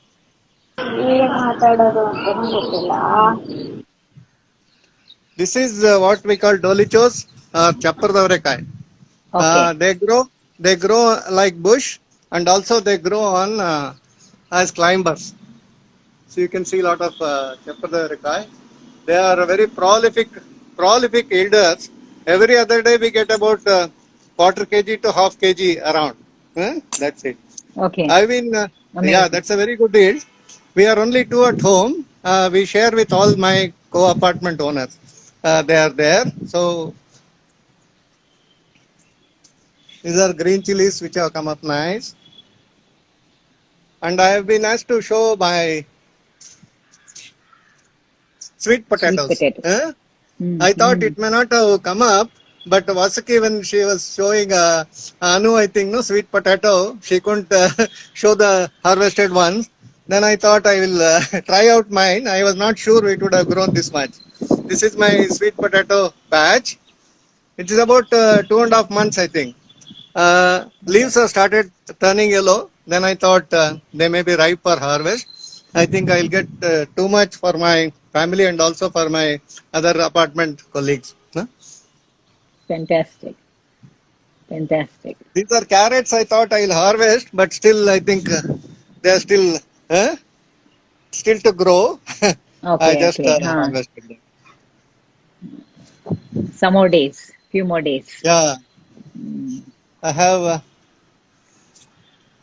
This is what we call dolichos or chappardavarekai. Okay. They grow like bush, and also they grow on as climbers. So you can see a lot of chappardavarekai. They are very prolific yielders. Every other day we get about quarter kg to half kg around. That's it. Okay. I mean, Amazing. that's a very good yield. We are only two at home. We share with all my co-apartment owners. They are there. So these are green chilies which have come up nice. And I have been asked to show my sweet potatoes. potato. I thought it may not have come up, but Vasaki, when she was showing Anu, I think, no, sweet potato, she couldn't show the harvested ones. Then I thought I will try out mine. I was not sure it would have grown this much. This is my sweet potato patch. It is about 2.5 months, I think. Leaves have started turning yellow. Then I thought they may be ripe for harvest. I think I'll get too much for my family and also for my other apartment colleagues. Fantastic. Fantastic. These are carrots I thought I'll harvest, but still I think they are still to grow. I Okay. just Okay. harvested them. Some more days, few more days. Yeah, I have a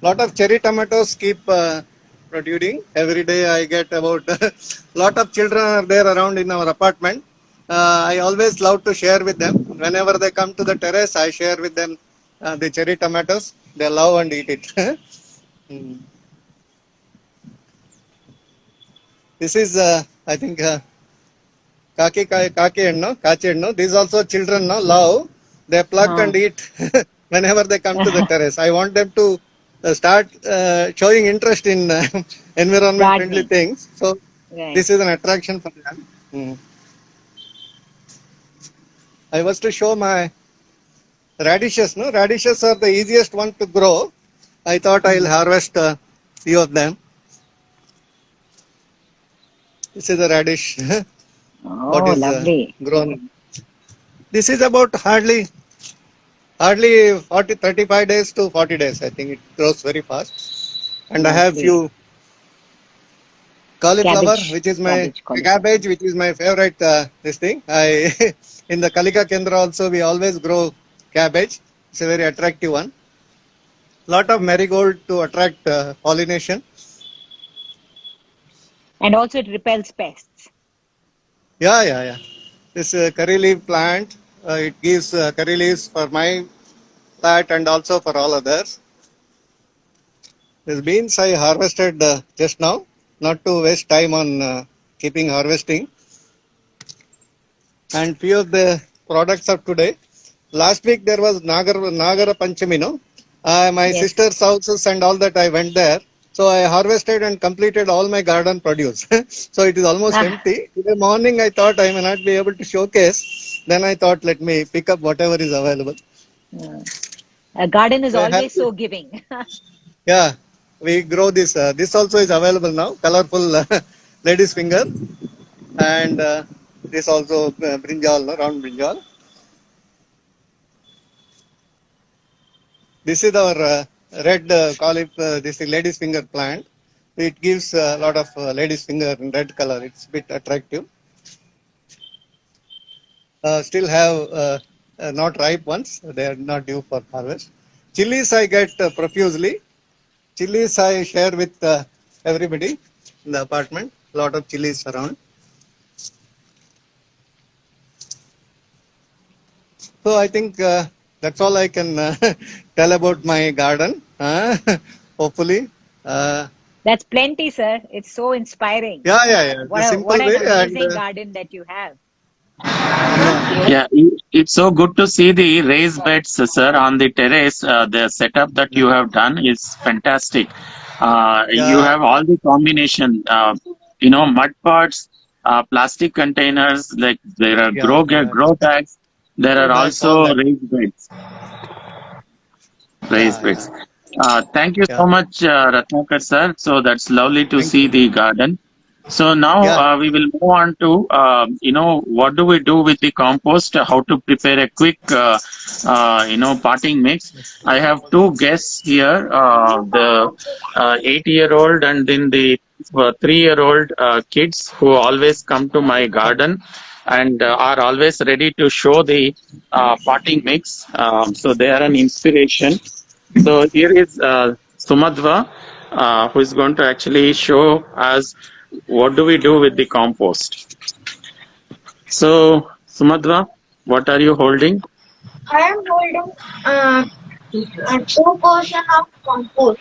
lot of cherry tomatoes keep protruding. Every day I get about lot of children are there around in our apartment. I always love to share with them. Whenever they come to the terrace, I share with them the cherry tomatoes. They love and eat it. Mm. This is, I think, kachi hennu. These also children no love. They pluck and eat whenever they come to the terrace. I want them to start showing interest in environment friendly Gardening. things. So Right. this is an attraction for them. I was to show my radishes. No, radishes are the easiest one to grow. I thought I'll harvest a few of them. This is a radish. What Oh, is lovely. grown. This is about hardly 35 days to 40 days. I think it grows very fast. And I have Lovely. few cauliflower, Cabbage. which is my Cauliflower. cabbage, which is my favorite. This thing. I in the Kalika Kendra also we always grow cabbage. It's a very attractive one. Lot of marigold to attract pollination. And also it repels pests. Yeah. This curry leaf plant, it gives curry leaves for my plant and also for all others. These beans I harvested just now, not to waste time on keeping harvesting. And few of the products of today. Last week there was Nagara Panchami, no? My Yes. sister's houses and all that I went there. So I harvested and completed all my garden produce. So it is almost empty. Today morning I thought I may not be able to showcase. Then I thought let me pick up whatever is available. A garden is So I have always to- so giving. Yeah, we grow this. This also is available now. Colorful lady's finger. And this also brinjal, no? Round brinjal. This is our red this is lady's finger plant. It gives a lot of lady's finger in red color. It's a bit attractive. Still have not ripe ones. They are not due for harvest. Chilies I get profusely. Chilies I share with everybody in the apartment. A lot of chilies around. So I think that's all I can tell about my garden. Hopefully. That's plenty, sir. It's so inspiring. Yeah. What, The a, simple what an way. amazing And garden that you have. Yeah, it's so good to see the raised beds, sir, on the terrace. The setup that you have done is fantastic. You have all the combination, mud pots, plastic containers, like there are grow tags. There are bags, all also that. raised beds. Raised beds. Thank you Yeah. so much, Ratnakar, sir. So that's lovely to Thank see you. the garden. So now Yeah. we will move on to, what do we do with the compost? How to prepare a quick, potting mix. I have two guests here, the 8-year-old and then the 3-year-old kids who always come to my garden and are always ready to show the potting mix. So they are an inspiration. So here is Sumadva, who is going to actually show us what do we do with the compost. So Sumadva, what are you holding? I am holding a 2 portion of compost.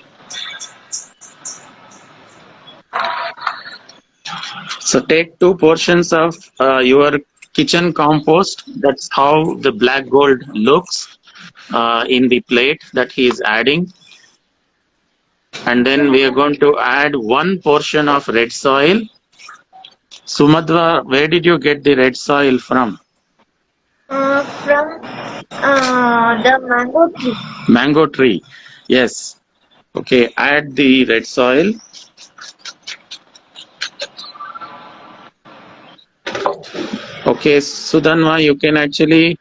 So take 2 portions of your kitchen compost. That's how the black gold looks in the plate that he is adding. And then we are going to add 1 portion of red soil. Sumadva, where did you get the red soil from? From the mango tree. Mango tree. Yes. Okay, add the red soil. Okay, Sudhanva, you can actually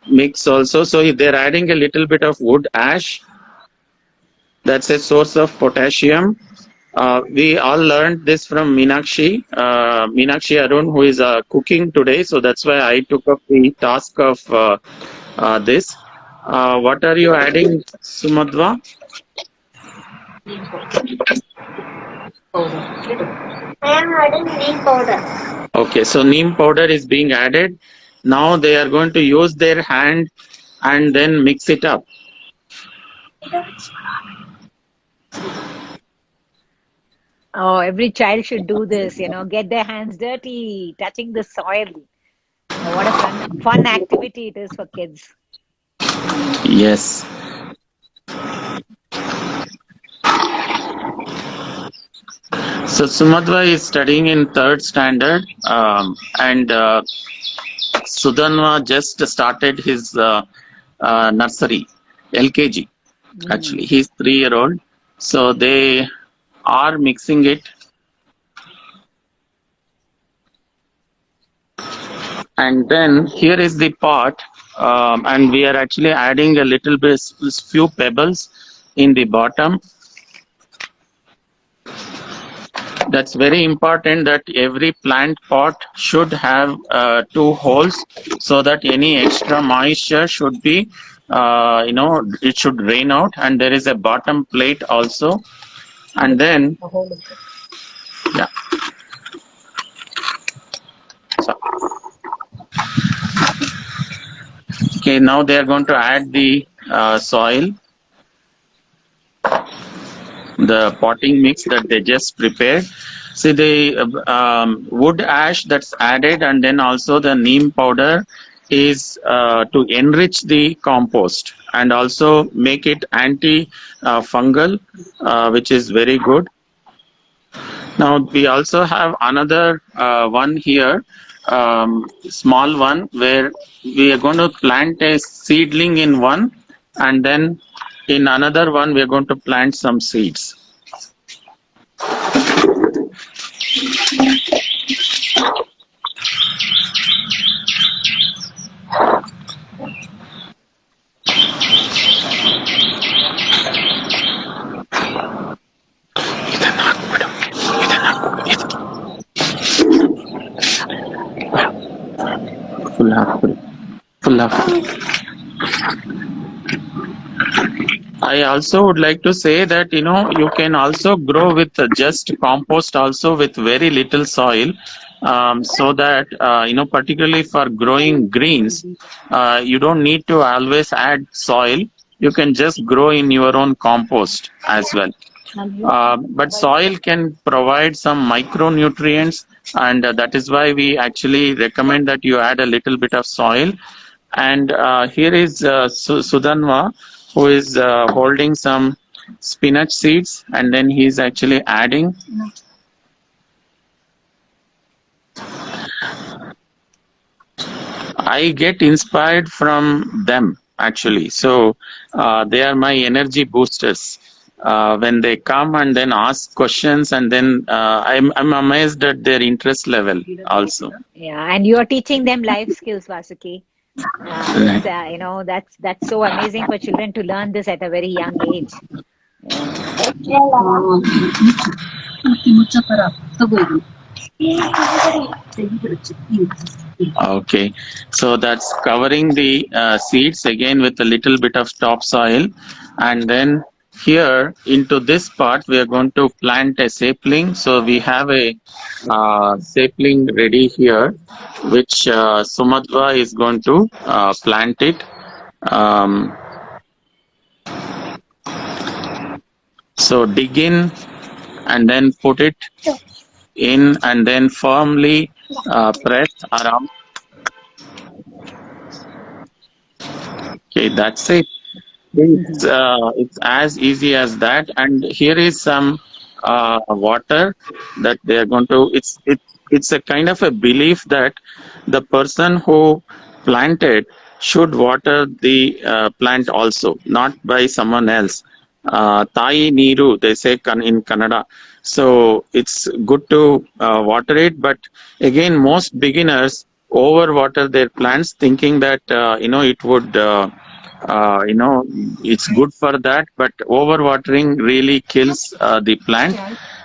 mix also. So they're adding a little bit of wood ash. That's a source of potassium. We all learned this from Meenakshi Arun, who is cooking today. So that's why I took up the task of this. What are you adding, Sumadva? I am adding neem powder. Okay, so neem powder is being added. Now they are going to use their hand and then mix it up. Oh, every child should do this, get their hands dirty, touching the soil. What a fun activity it is for kids. Yes. So Sumadva is studying in 3rd standard, and Sudanva just started his nursery, LKG. Actually, he's 3-year-old. So they are mixing it. And then here is the pot, and we are actually adding a little bit, few pebbles in the bottom. That's very important that every plant pot should have 2 holes, so that any extra moisture should be, it should drain out. And there is a bottom plate also. And then, yeah. So, okay, now they are going to add the soil, the potting mix that they just prepared. See, the wood ash that's added, and then also the neem powder is to enrich the compost and also make it anti-fungal, which is very good. Now we also have another one here, small one, where we are going to plant a seedling in one, and then in another one we are going to plant some seeds. I also would like to say that you can also grow with just compost also with very little soil, so that particularly for growing greens, you don't need to always add soil. You can just grow in your own compost as well. But soil can provide some micronutrients, and that is why we actually recommend that you add a little bit of soil. And here is Sudanva, who is holding some spinach seeds, and then he's actually adding. I get inspired from them actually, so they are my energy boosters. When they come and then ask questions, and then I'm amazed at their interest level also. Yeah, and you are teaching them life skills, Vasuki. That's so amazing for children to learn this at a very young age. Okay, so that's covering the seeds again with a little bit of topsoil, and then here into this part we are going to plant a sapling. So we have a sapling ready here, which Sumadva is going to plant it. So dig in and then put it in, and then firmly press around. Okay, that's it. It's as easy as that. And here is some water that they are going to. It's a kind of a belief that the person who planted should water the plant also, not by someone else. Tai Niru, they say in Kannada. So it's good to water it, but again, most beginners overwater their plants, thinking that it would it's good for that, but overwatering really kills the plant.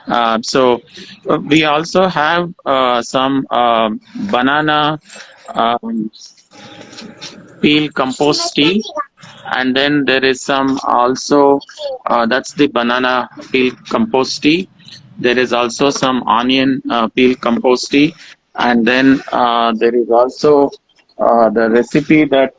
We also have some banana um, peel compost tea, and then there is some also that's the banana peel compost tea. There is also some onion peel compost tea, and then there is also the recipe that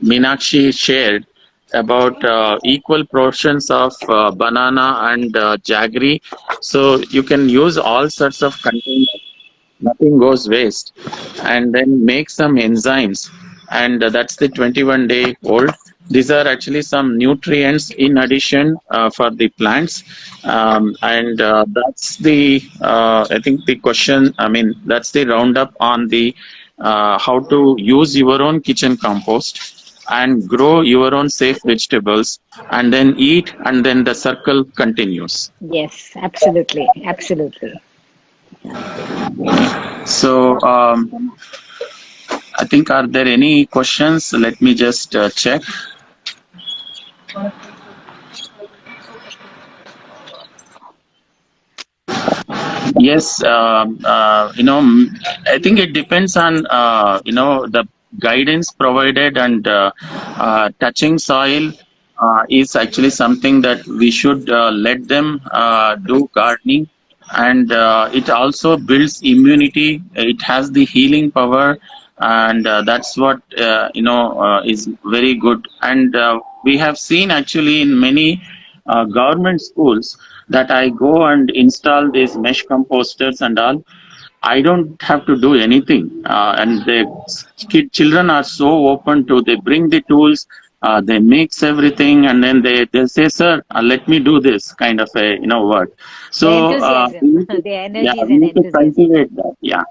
Meenakshi shared about equal portions of banana and jaggery. So you can use all sorts of containers, nothing goes waste, and then make some enzymes, and that's the 21-day old. These are actually some nutrients in addition for the plants, and that's the I think the question, I mean, that's the roundup on the how to use your own kitchen compost and grow your own safe vegetables, and then eat, and then the circle continues. Yes, absolutely, absolutely. So I think, are there any questions? Let me just check. Yes, I think it depends on, the guidance provided, and touching soil is actually something that we should let them do gardening. And it also builds immunity. It has the healing power, and that's what, is very good. And we have seen actually in many government schools that I go and install these mesh composters and all. I don't have to do anything, and the children are so open to. They bring the tools, they mix everything, and then they say, "Sir, let me do this," kind of a word. The So enthusiasm, the yeah, energy is we an need to enthusiasm. cultivate that. Yeah.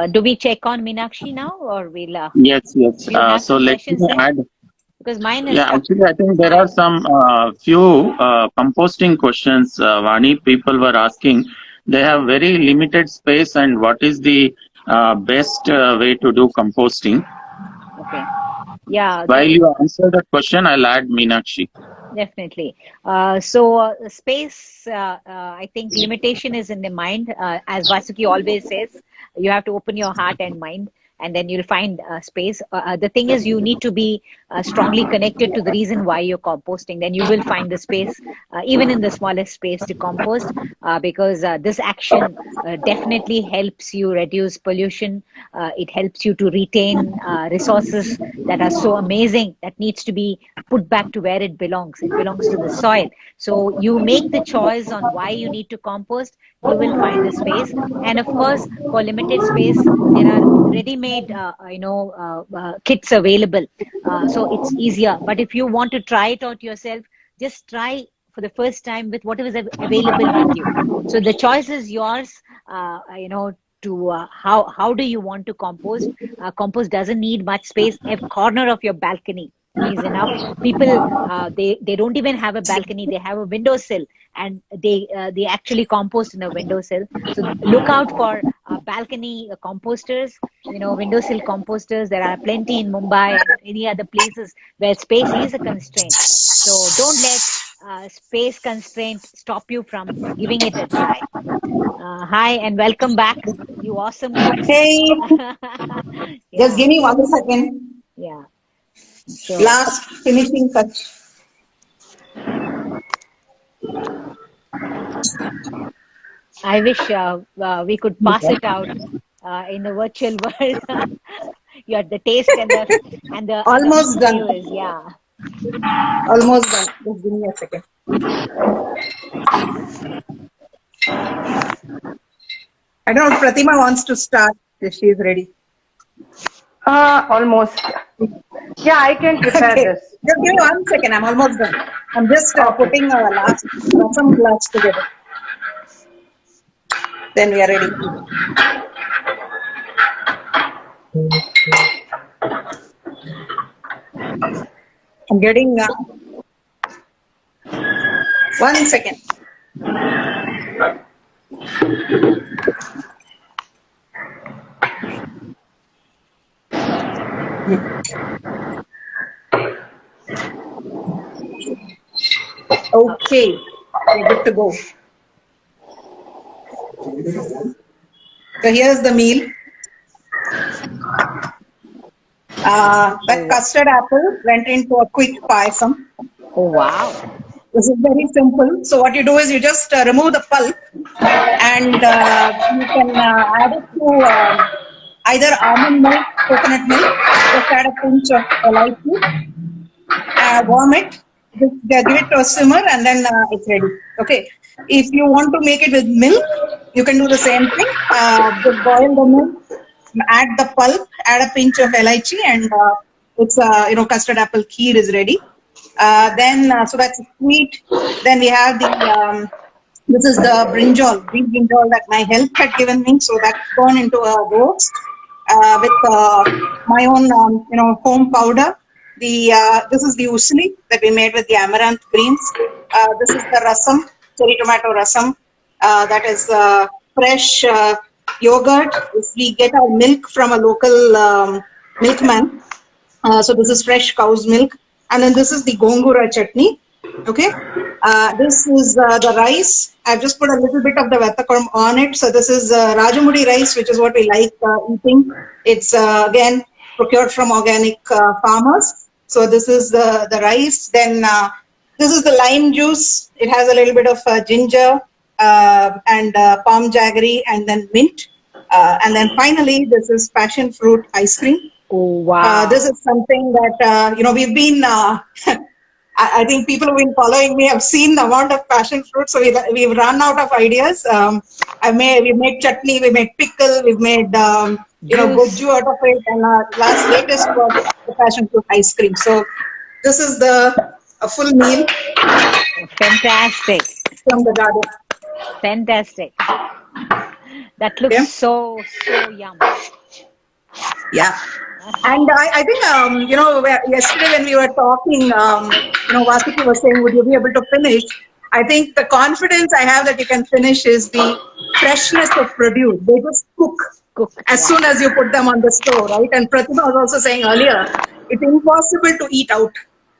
Do we check on Meenakshi now, or we'll? Yes. Yes. Do you have So some let me questions there? add. Because mine is Yeah, stuck. actually, I think there are some few composting questions, Vani, people were asking. They have very limited space, and what is the best way to do composting? Okay. Yeah, While you answer that question, I'll add Meenakshi. definitely. So space, I think limitation is in the mind. As Vasuki always says, you have to open your heart and mind, and then you'll find space. The thing is, you need to be strongly connected to the reason why you're composting. Then you will find the space, even in the smallest space, to compost, because this action definitely helps you reduce pollution. It helps you to retain resources that are so amazing, that needs to be put back to where it belongs. It belongs to the soil. So you make the choice on why you need to compost. You will find the space. And of course, for limited space, there are ready-made, kits available. So it's easier. But if you want to try it out yourself, just try for the first time with whatever is available with you. So the choice is yours. To how do you want to compost? Compost doesn't need much space. A corner of your balcony is enough. People they don't even have a balcony, they have a windowsill, and they actually compost in a windowsill. So look out for balcony composters, windowsill composters. There are plenty in Mumbai and any other places where space is a constraint. So don't let space constraint stop you from giving it a try. Hi and welcome back, you awesome cooks. Hey, just Yeah, give me 1 second. yeah. So Last finishing touch. I wish we could pass it out in the virtual world. You had the taste and the Almost done. flavors. Yeah. Almost done. Just give me a second. I don't know if Pratima wants to start if she is ready. Almost. Yeah, I can prepare Okay. this. Just give me 1 second. I'm almost done. I'm just Okay. putting some glass together. Then we are ready. I'm getting 1 second. Okay, we're good to go. So here's the meal. That custard apple went into a quick payasam. Oh, wow. This is very simple. So what you do is you just remove the pulp and you can add it to either almond milk, coconut milk, just add a pinch of elaichi, warm it, just give it to a simmer and then it's ready. Okay. If you want to make it with milk, you can do the same thing. Just boil the milk, add the pulp, add a pinch of elaichi, and it's custard apple kheer is ready. So that's sweet. Then we have the this is the green brinjal that my health had given me. So that's gone into a roast with my own home powder. This is the usli that we made with the amaranth greens. This is the rasam, cherry tomato rasam. That is fresh yogurt. We get our milk from a local milkman. So this is fresh cow's milk. And then this is the gongura chutney. Okay. This is the rice. I've just put a little bit of the vatakuram on it. So this is Rajamudi rice, which is what we like eating. It's again procured from organic farmers. So this is the rice. Then this is the lime juice. It has a little bit of ginger and palm jaggery and then mint. And then finally, this is passion fruit ice cream. Oh, wow. This is something that, we've been, I think people who've been following me have seen the amount of passion fruit. So we've run out of ideas. We've made chutney, we made pickle, we've made, goju out of it. And latest was the passion fruit ice cream. So this is a full meal. Fantastic. From the garden. Fantastic. That looks so yum. Yeah. And I think, yesterday when we were talking, Vasuki was saying, would you be able to finish? I think the confidence I have that you can finish is the freshness of produce. They just cook as soon as you put them on the stove, right? And Pratima was also saying earlier, it's impossible to eat out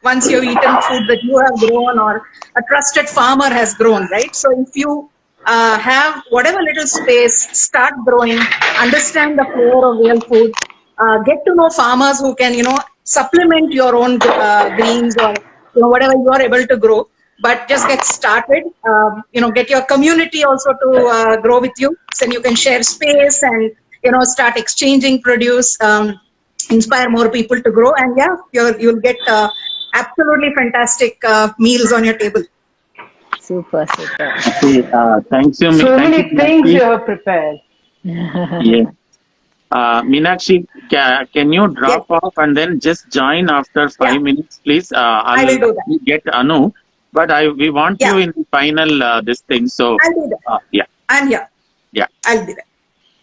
once you've eaten food that you have grown or a trusted farmer has grown, right? So if you have whatever little space, start growing, understand the flavor of real food, get to know farmers who can, supplement your own greens or whatever you are able to grow. But just get started. Get your community also to grow with you. So then you can share space and start exchanging produce, inspire more people to grow, and you'll get absolutely fantastic meals on your table. Super. Okay, thanks you. So thank many you, things Meenakshi. you have prepared. Yeah. Meenakshi, can you drop off and then just join after 5 minutes, please? I will do that. Get Anu, but we want you in the final this thing. So I'll do that. yeah. I'm here. Yeah. I'll do that.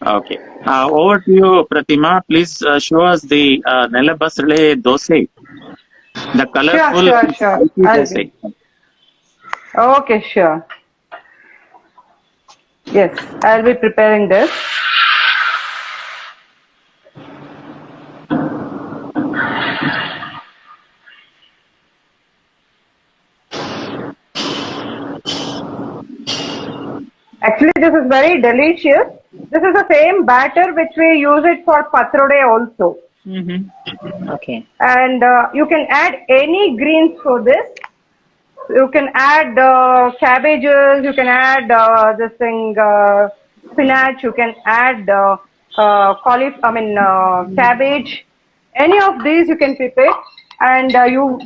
Okay. Over to you, Pratima. Please show us the Nella Basale dosai. The colorful Sure. dosai. Okay, sure. Yes, I'll be preparing this. Actually, this is very delicious. This is the same batter which we use it for patrode also. Okay. And you can add any greens for this. You can add cabbages, you can add spinach, you can add cabbage. Any of these you can prepare. And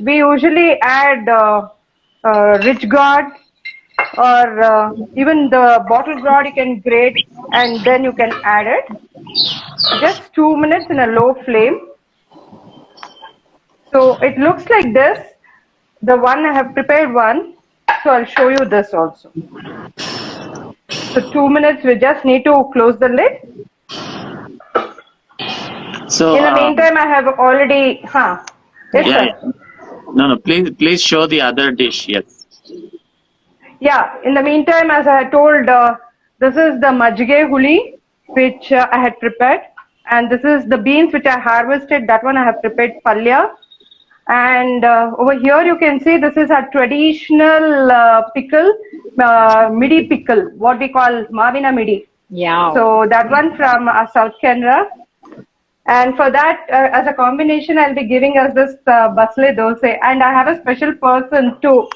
we usually add rich gourd or even the bottle gourd you can grate and then you can add it. Just 2 minutes in a low flame. So it looks like this. The one I have prepared one, so I'll show you this also. So 2 minutes, we just need to close the lid. So In the meantime, I have already, yes, sir. No, please show the other dish. Yes. Yeah, in the meantime, as I told, this is the majige huli, which I had prepared. And this is the beans which I harvested. That one I have prepared palya. And over here you can see this is a traditional pickle, midi pickle, what we call Mavina midi. Yeah. So that one from South Canara. And for that, as a combination, I'll be giving us this basle dosa. And I have a special person to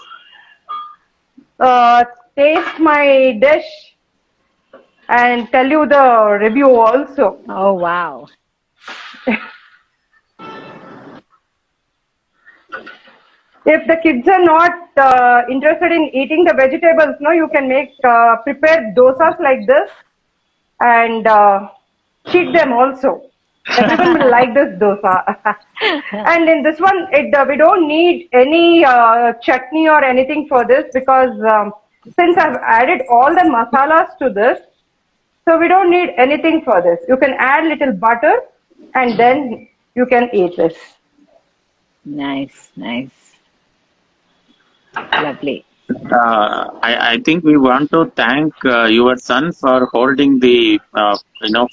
taste my dish and tell you the review also. Oh, wow. If the kids are not interested in eating the vegetables, no, you can make prepare dosas like this and cheat them also. Everyone will like this dosa. And in this one, we don't need any chutney or anything for this because since I've added all the masalas to this, so we don't need anything for this. You can add little butter and then you can eat this. Nice, nice. Lovely. I think we want to thank your son for holding the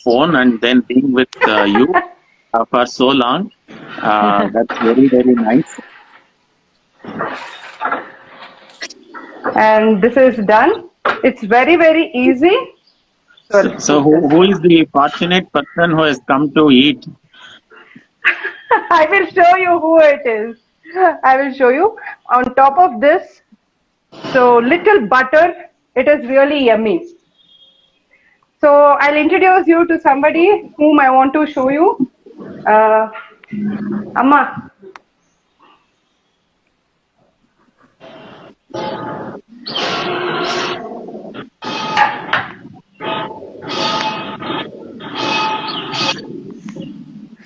phone and then being with you for so long. That's very, very nice. And this is done. It's very, very easy. So who is the fortunate person who has come to eat? I will show you who it is. I will show you. On top of this, so little butter, it is really yummy. So I'll introduce you to somebody whom I want to show you. Amma.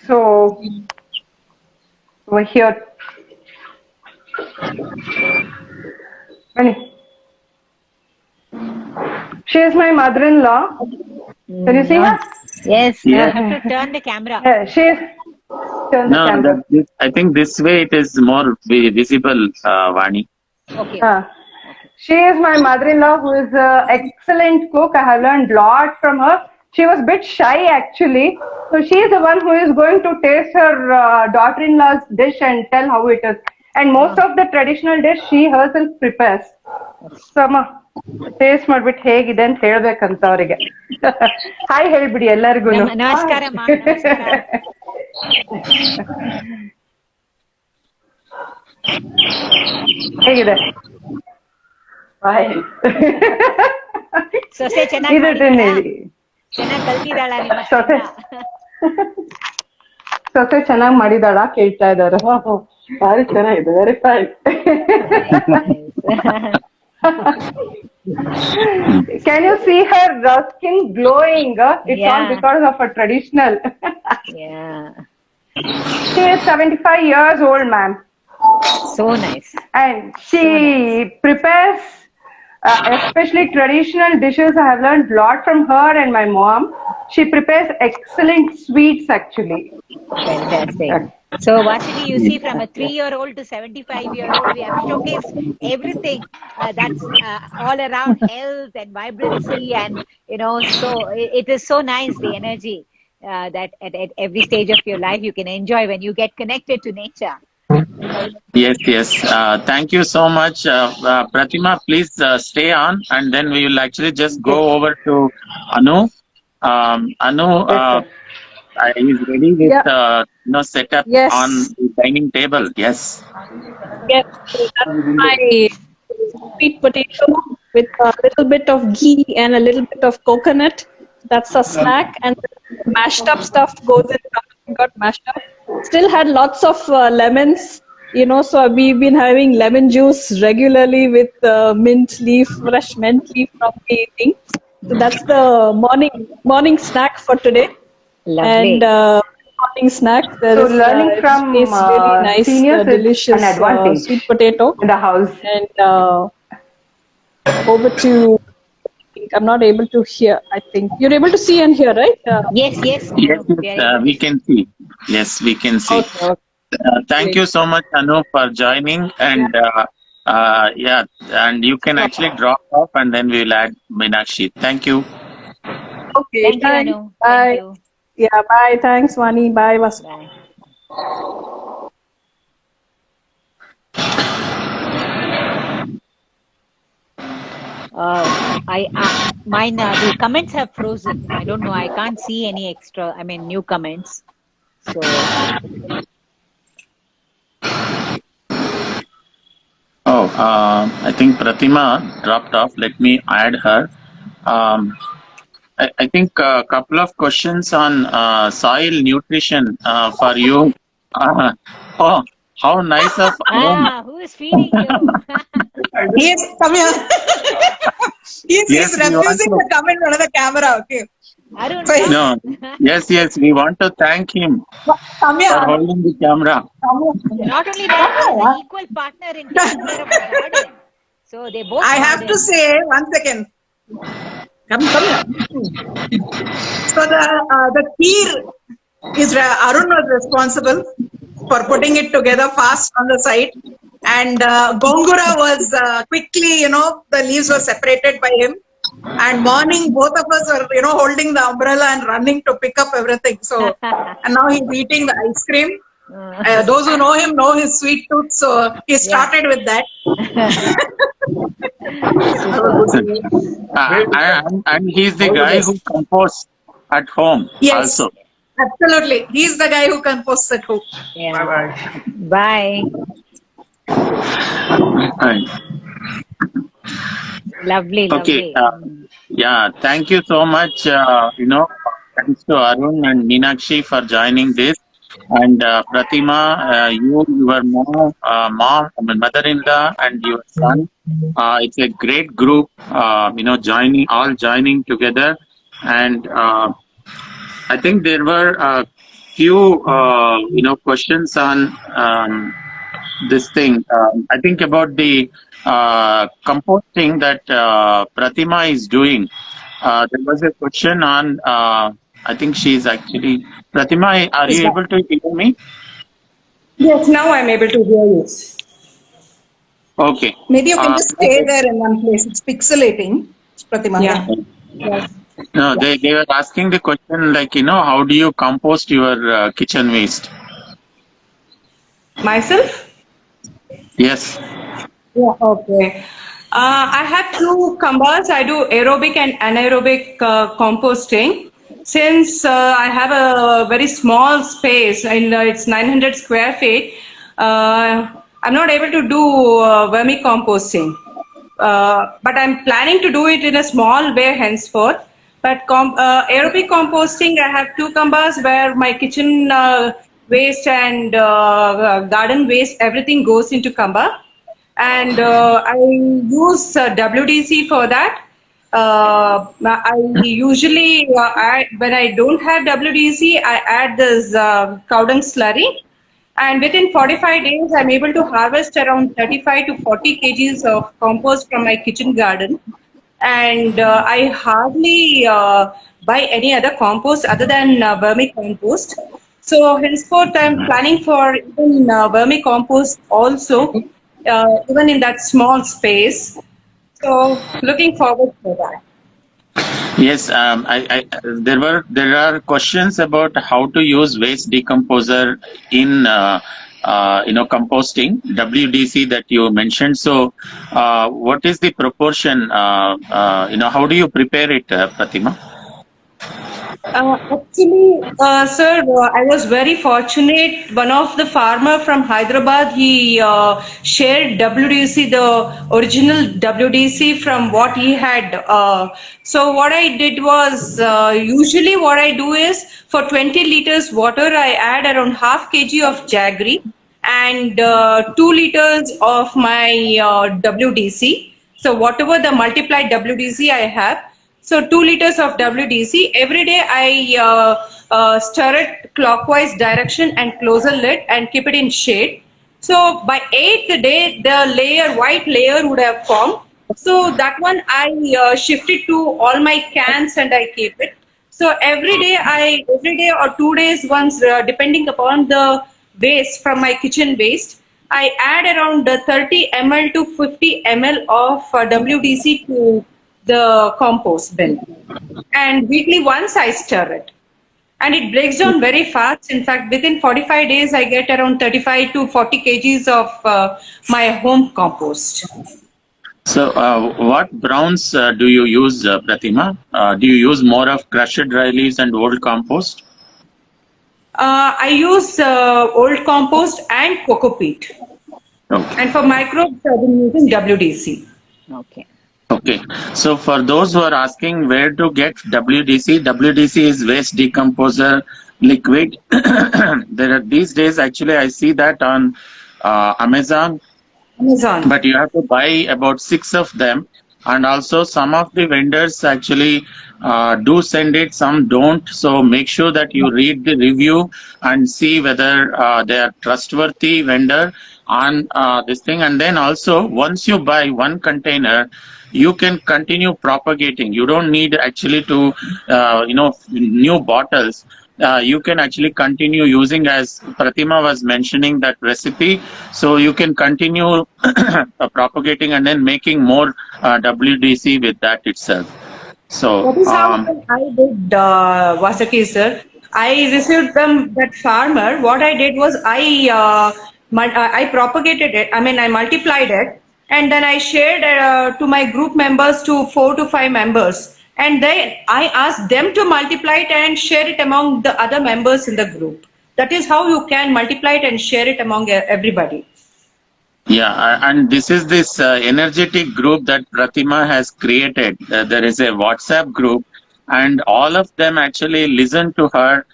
So over here. She is my mother-in-law. Can you see her? Yes, Yeah. you have to turn the camera. Yeah, she is. Turn the camera. I think this way it is more visible, Vani. Okay. She is my mother-in-law who is an excellent cook. I have learned a lot from her. She was a bit shy actually. So she is the one who is going to taste her daughter-in-law's dish and tell how it is. And most of the traditional dish she herself prepares. So ಅಮ್ಮ taste ಮಾಡ್ಬಿಟ್ಟು ಹೇಗಿದೆ ಅಂತ ಹೇಳ್ಬೇಕಂತ ಅವರಿಗೆ. Hi ಹೇಳ್ಬಿಡಿ ಎಲ್ಲರಿಗೂ. ನಮಸ್ಕಾರ ಮಾ, ನಮಸ್ಕಾರ. ಹೇಗಿದೆ? ಸೊಸೆ ಚೆನ್ನಾಗಿ ಕಲ್ತಿದ್ದಾಳ ನಿಮ್ಮ ಸೊಸೆ ಚೆನ್ನಾಗಿ ಮಾಡಿದಾಳ ಕೇಳ್ತಾ ಇದಾರೆ. ಭಾರಿ ಚೆನ್ನಾಗಿದೆ. Very fine. Can you see her skin glowing? It's all because of her traditional. Yeah. She is 75 years old, ma'am. So nice. And she prepares especially traditional dishes. I have learned a lot from her and my mom. She prepares excellent sweets actually. Fantastic. So Vasuki, you see, from a 3-year-old to 75-year-old, we have showcased everything that's all around health and vibrancy, and so it is so nice, the energy that at every stage of your life you can enjoy when you get connected to nature. Yes. Thank you so much, Pratima. Please stay on, and then we will actually just go over to Anu. Anu. Is ready with setup on the dining table. Yes. Yes, that's my sweet potato with a little bit of ghee and a little bit of coconut. That's a snack, and mashed up stuff goes in. Got mashed up. Still had lots of lemons, so we've been having lemon juice regularly with mint leaf, fresh mint leaf from the thing. So that's the morning snack for today. Lovely. And morning snack. There so is, learning from really nice, seniors delicious an advantage sweet potato in the house. And over to. I'm not able to hear. I think you're able to see and hear, right? Yes. We can see. Yes, we can see. Okay. Thank you so much, Anu, for joining. And and you can actually drop off, and then we'll add Meenakshi. Thank you. Okay. Thank you, Anu. Bye. Thank you. Yeah, bye. Thanks, Vani. Bye, Vasu. Bye. Mine, the comments have frozen. I don't know. I can't see any extra, new comments. So, Oh, I think Pratima dropped off. Let me add her. I think a couple of questions on soil nutrition for you. Oh, how nice of Arun. who is feeding you? Yes, come here. he's Yes, we want refusing to. to come in front of the camera. Okay. Arun, So, No, come. yes, we want to thank him come here. for holding the camera. Not only that, he is an equal partner in taking care of the garden. So they both I have to garden. say, 1 second. Come here. So the kheer is Arun was responsible for putting it together fast on the side, and Gongura was quickly, the leaves were separated by him. And morning, both of us were, holding the umbrella and running to pick up everything. So, and now he's eating the ice cream. Those who know him know his sweet tooth, so he started with that. And he's the guy who composts at home Yes, also. absolutely. He's the guy who composts at home. Yeah. Bye. Right. Lovely, Okay. lovely. Yeah, thank you so much. Thanks to Arun and Meenakshi for joining this. And Pratima, your mother-in-law, and your son. It's a great group. Joining together, and I think there were a few questions on this thing. I think about the composting that Pratima is doing. There was a question on. I think she's actually Pratima. Are you able to hear me? Yes, now I'm able to hear you. Okay. Maybe you can just stay there in one place. It's pixelating, Pratima. Yeah. Yes. No, they were asking the question like, how do you compost your kitchen waste? Myself? Yes. Yeah, okay. I have two kambas. I do aerobic and anaerobic composting. Since I have a very small space and it's 900 square feet, I'm not able to do vermicomposting. But I'm planning to do it in a small way henceforth. But aerobic composting, I have two kambas where my kitchen waste and garden waste, everything goes into kamba. And I use WDC for that. I usually when I don't have WDC, I add this cow dung slurry. And within 45 days, I'm able to harvest around 35 to 40 kgs of compost from my kitchen garden. And I hardly buy any other compost other than vermicompost. So henceforth, I'm planning for even vermicompost also, even in that small space. So looking forward for that. Yes, there are questions about how to use waste decomposer in composting WDC that you mentioned. So, what is the proportion? How do you prepare it, Pratima? Actually, sir, I was very fortunate. One of the farmer from Hyderabad, he shared WDC, the original WDC from what he had. So what I did was, usually what I do is for 20 liters water, I add around half kg of jaggery and 2 liters of my WDC. So whatever the multiplied WDC I have, so 2 liters of WDC. Every day I stir it clockwise direction and close the lid and keep it in shade. So by 8th day, the white layer would have formed. So that one I shift it to all my cans and I keep it. So every day or 2 days once, depending upon the waste from my kitchen waste, I add around 30 ml to 50 ml of WDC to the compost bin, and weekly once I stir it. and it breaks down very fast. In fact, within 45 days, I get around 35 to 40 kgs of my home compost. So, what browns do you use, Pratima? Do you use more of crushed dry leaves and old compost? I use old compost and coco peat. Okay. And for microbes, I've been using WDC. Okay. Okay. So, for those who are asking where to get WDC, WDC is waste decomposer liquid. There are these days, actually, I see that on Amazon. But you have to buy about 6 of them, and also some of the vendors actually do send it, some don't. So make sure that you read the review and see whether they are trustworthy vendor on this thing. And then also, once you buy one container, you can continue propagating. You don't need actually to new bottles. You can actually continue using, as Pratima was mentioning, that recipe. So you can continue propagating and then making more WDC with that itself. So that is how I did, Vasaki sir. I received that farmer. What I did was I propagated it. I mean, I multiplied it, and then I shared to my group members, to 4 to 5 members. And then I asked them to multiply it and share it among the other members in the group. That is how you can multiply it and share it among everybody. Yeah, and this is this energetic group that Pratima has created. There is a WhatsApp group, and all of them actually listen to her.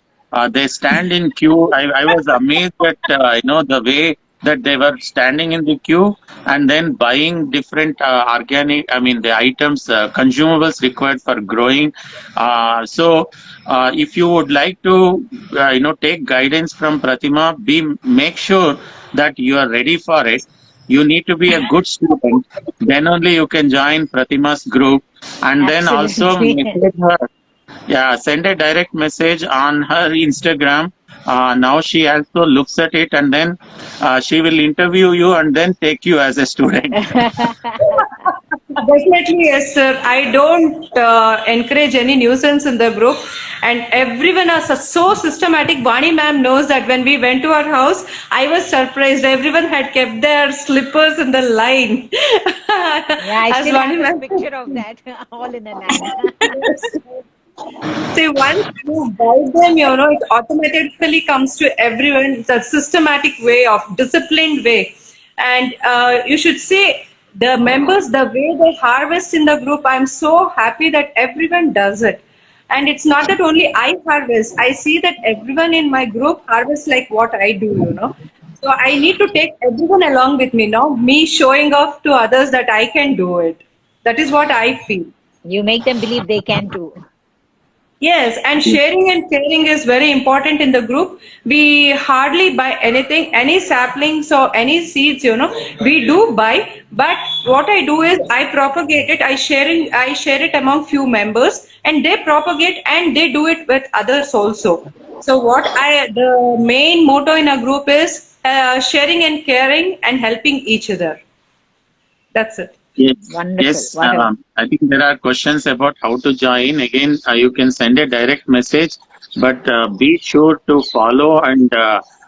They stand in queue. I was amazed at the way that they were standing in the queue and then buying different the items, consumables required for growing. So if you would like to take guidance from Pratima, make sure that you are ready for it. You need to be a good student, then only you can join Pratima's group. And then also message her. Yeah, send a direct message on her Instagram. Now she also looks at it, and then she will interview you and then take you as a student. Definitely, yes, sir. I don't encourage any nuisance in the group, and everyone is so systematic. Vani ma'am knows that when we went to our house, I was surprised. Everyone had kept their slippers in the line. Yeah, I As still Vani have a ma'am. picture of that, all in a line. See, once you buy them, it automatically comes to everyone. It's a systematic way, of disciplined way. And you should see the members, the way they harvest in the group. I'm so happy that everyone does it. And it's not that only I harvest. I see that everyone in my group harvests like what I do, So I need to take everyone along with me, me showing off to others that I can do it. That is what I feel. You make them believe they can too. Yes, and sharing and caring is very important in the group. We hardly buy anything, any saplings or any seeds, we do buy. But what I do is I propagate it. I share it among few members, and they propagate and they do it with others also. So the main motto in a group is sharing and caring and helping each other. That's it. Yes, Wonderful. yes. Wonderful. I think there are questions about how to join. Again, you can send a direct message, but be sure to follow, and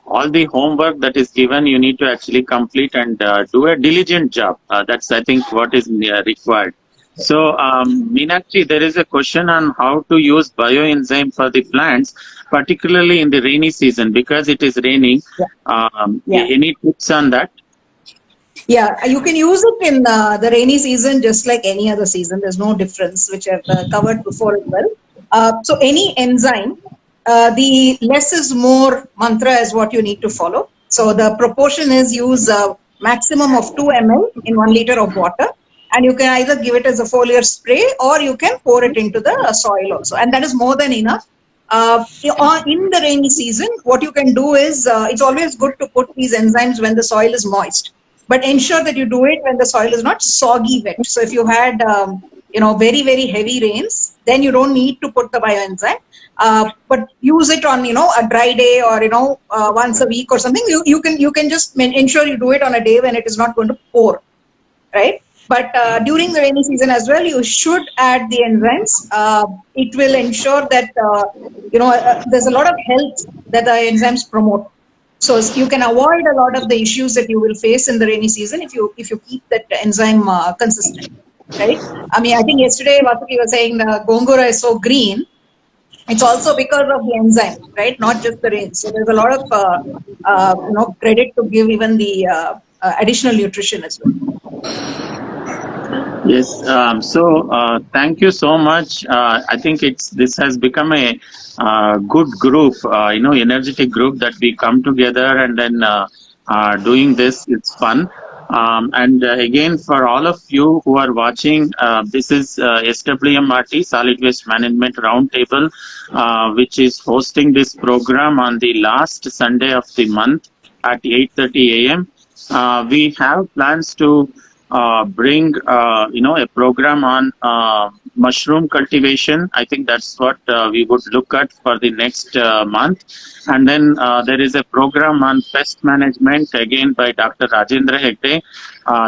all the homework that is given, you need to actually complete and do a diligent job. That's, I think, what is required. So, Meenakshi, there is a question on how to use bioenzyme for the plants, particularly in the rainy season, because it is raining. Any tips on that? Yeah, you can use it in the rainy season just like any other season. There's no difference, which I've covered before as well. So any enzyme, the less is more mantra is what you need to follow. So the proportion is use a maximum of 2 ml in 1 liter of water. And you can either give it as a foliar spray or you can pour it into the soil also. And that is more than enough. In the rainy season, what you can do is, it's always good to put these enzymes when the soil is moist. But ensure that you do it when the soil is not soggy wet. So if you had, very, very heavy rains, then you don't need to put the bioenzyme. But use it on, a dry day or, once a week or something. You can just ensure you do it on a day when it is not going to pour, right? But during the rainy season as well, you should add the enzymes. It will ensure that there's a lot of health that the enzymes promote. So you can avoid a lot of the issues that you will face in the rainy season if you keep that enzyme consistent, right? I mean, I think yesterday Vasuki was saying the gongura is so green. It's also because of the enzyme, right? Not just the rain. So there's a lot of credit to give even the additional nutrition as well. Yes. Thank you so much. I think this has become a good group, energetic group that we come together and then doing this. It's fun. And again, for all of you who are watching, this is SWMRT Solid Waste Management Roundtable, which is hosting this program on the last Sunday of the month at 8:30 a.m. We have plans to bring a program on mushroom cultivation. I think that's what we would look at for the next month. And then there is a program on pest management again by Dr. Rajendra Hegde.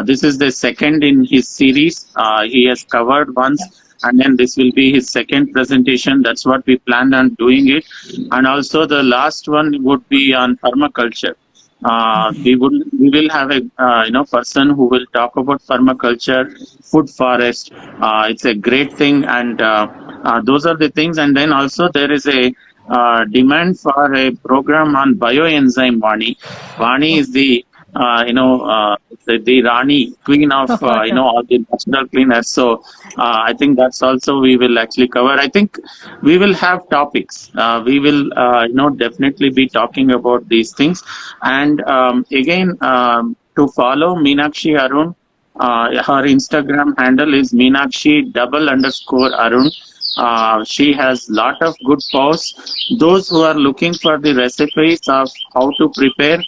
This is the second in his series. He has covered once, and then this will be his second presentation. That's what we planned on doing it. And also the last one would be on permaculture. We will have a person who will talk about permaculture, food forest. It's a great thing, and those are the things. And then also there is a demand for a program on bioenzyme. Vani is the the Rani, queen of all the natural cleaners. So I think that's also we will actually cover. I think we will have topics. We will definitely be talking about these things. And again, to follow Meenakshi Arun, her Instagram handle is Meenakshi_Arun. She has lot of good posts. Those who are looking for the recipes of how to prepare,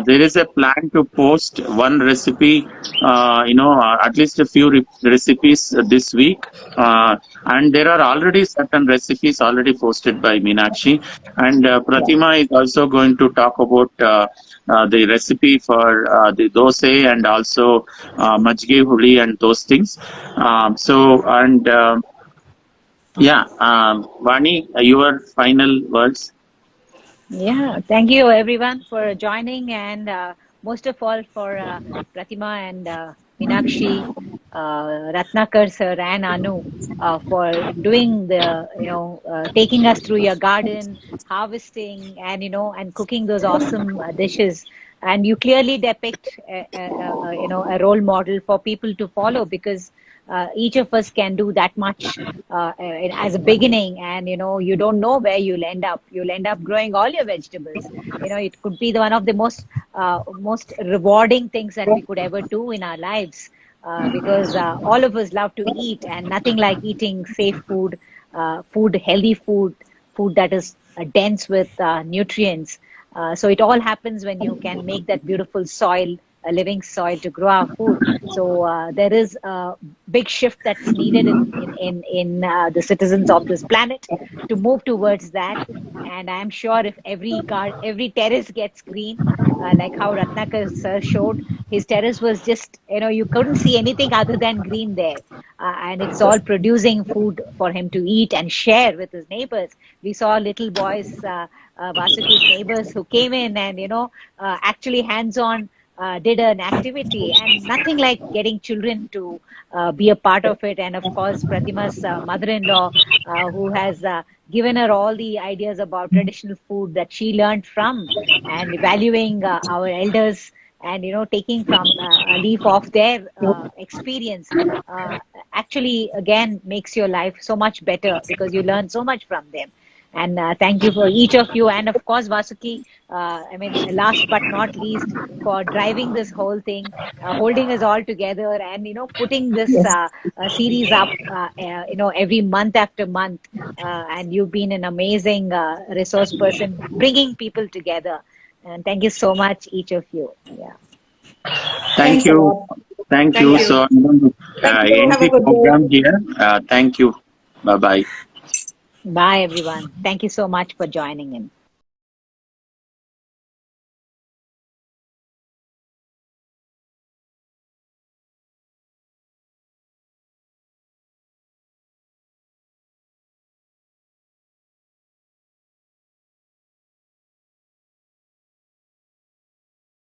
there is a plan to post one recipe, at least a few recipes this week. And there are already certain recipes already posted by Meenakshi. And Pratima is also going to talk about the recipe for the dosa and also majge huli and those things. Vani, your final words. Yeah, thank you everyone for joining, and most of all for Pratima and Meenakshi, Ratnakar sir and Anu for doing the taking us through your garden, harvesting, and cooking those awesome dishes. And you clearly depict a role model for people to follow, because each of us can do that much as a beginning, and you don't know where you'll end up. You'll end up growing all your vegetables. It could be one of the most rewarding things that we could ever do in our lives, because all of us love to eat, and nothing like eating safe food, healthy food that is dense with nutrients. So it all happens when you can make that beautiful soil a living soil to grow our food. So there is a big shift that's needed in the citizens of this planet to move towards that. And I'm sure if every terrace gets green, like how Ratnakar sir showed, his terrace was just, you couldn't see anything other than green there. And it's all producing food for him to eat and share with his neighbors. We saw little boys, Vasuki's neighbors, who came in and, actually hands-on did an activity, and nothing like getting children to be a part of it. And of course, Pratima's mother-in-law, who has given her all the ideas about traditional food that she learned from, and valuing our elders, and taking from a leaf of their experience, actually again makes your life so much better, because you learn so much from them. And thank you for each of you, and of course Vasuki, last but not least, for driving this whole thing, holding us all together, and putting this series up every month after month, and you've been an amazing resource person, bringing people together. And thank you so much, each of you. Thank you. So I'm going to end the program here. Thank you. Bye-bye. Bye, everyone. Thank you so much for joining in.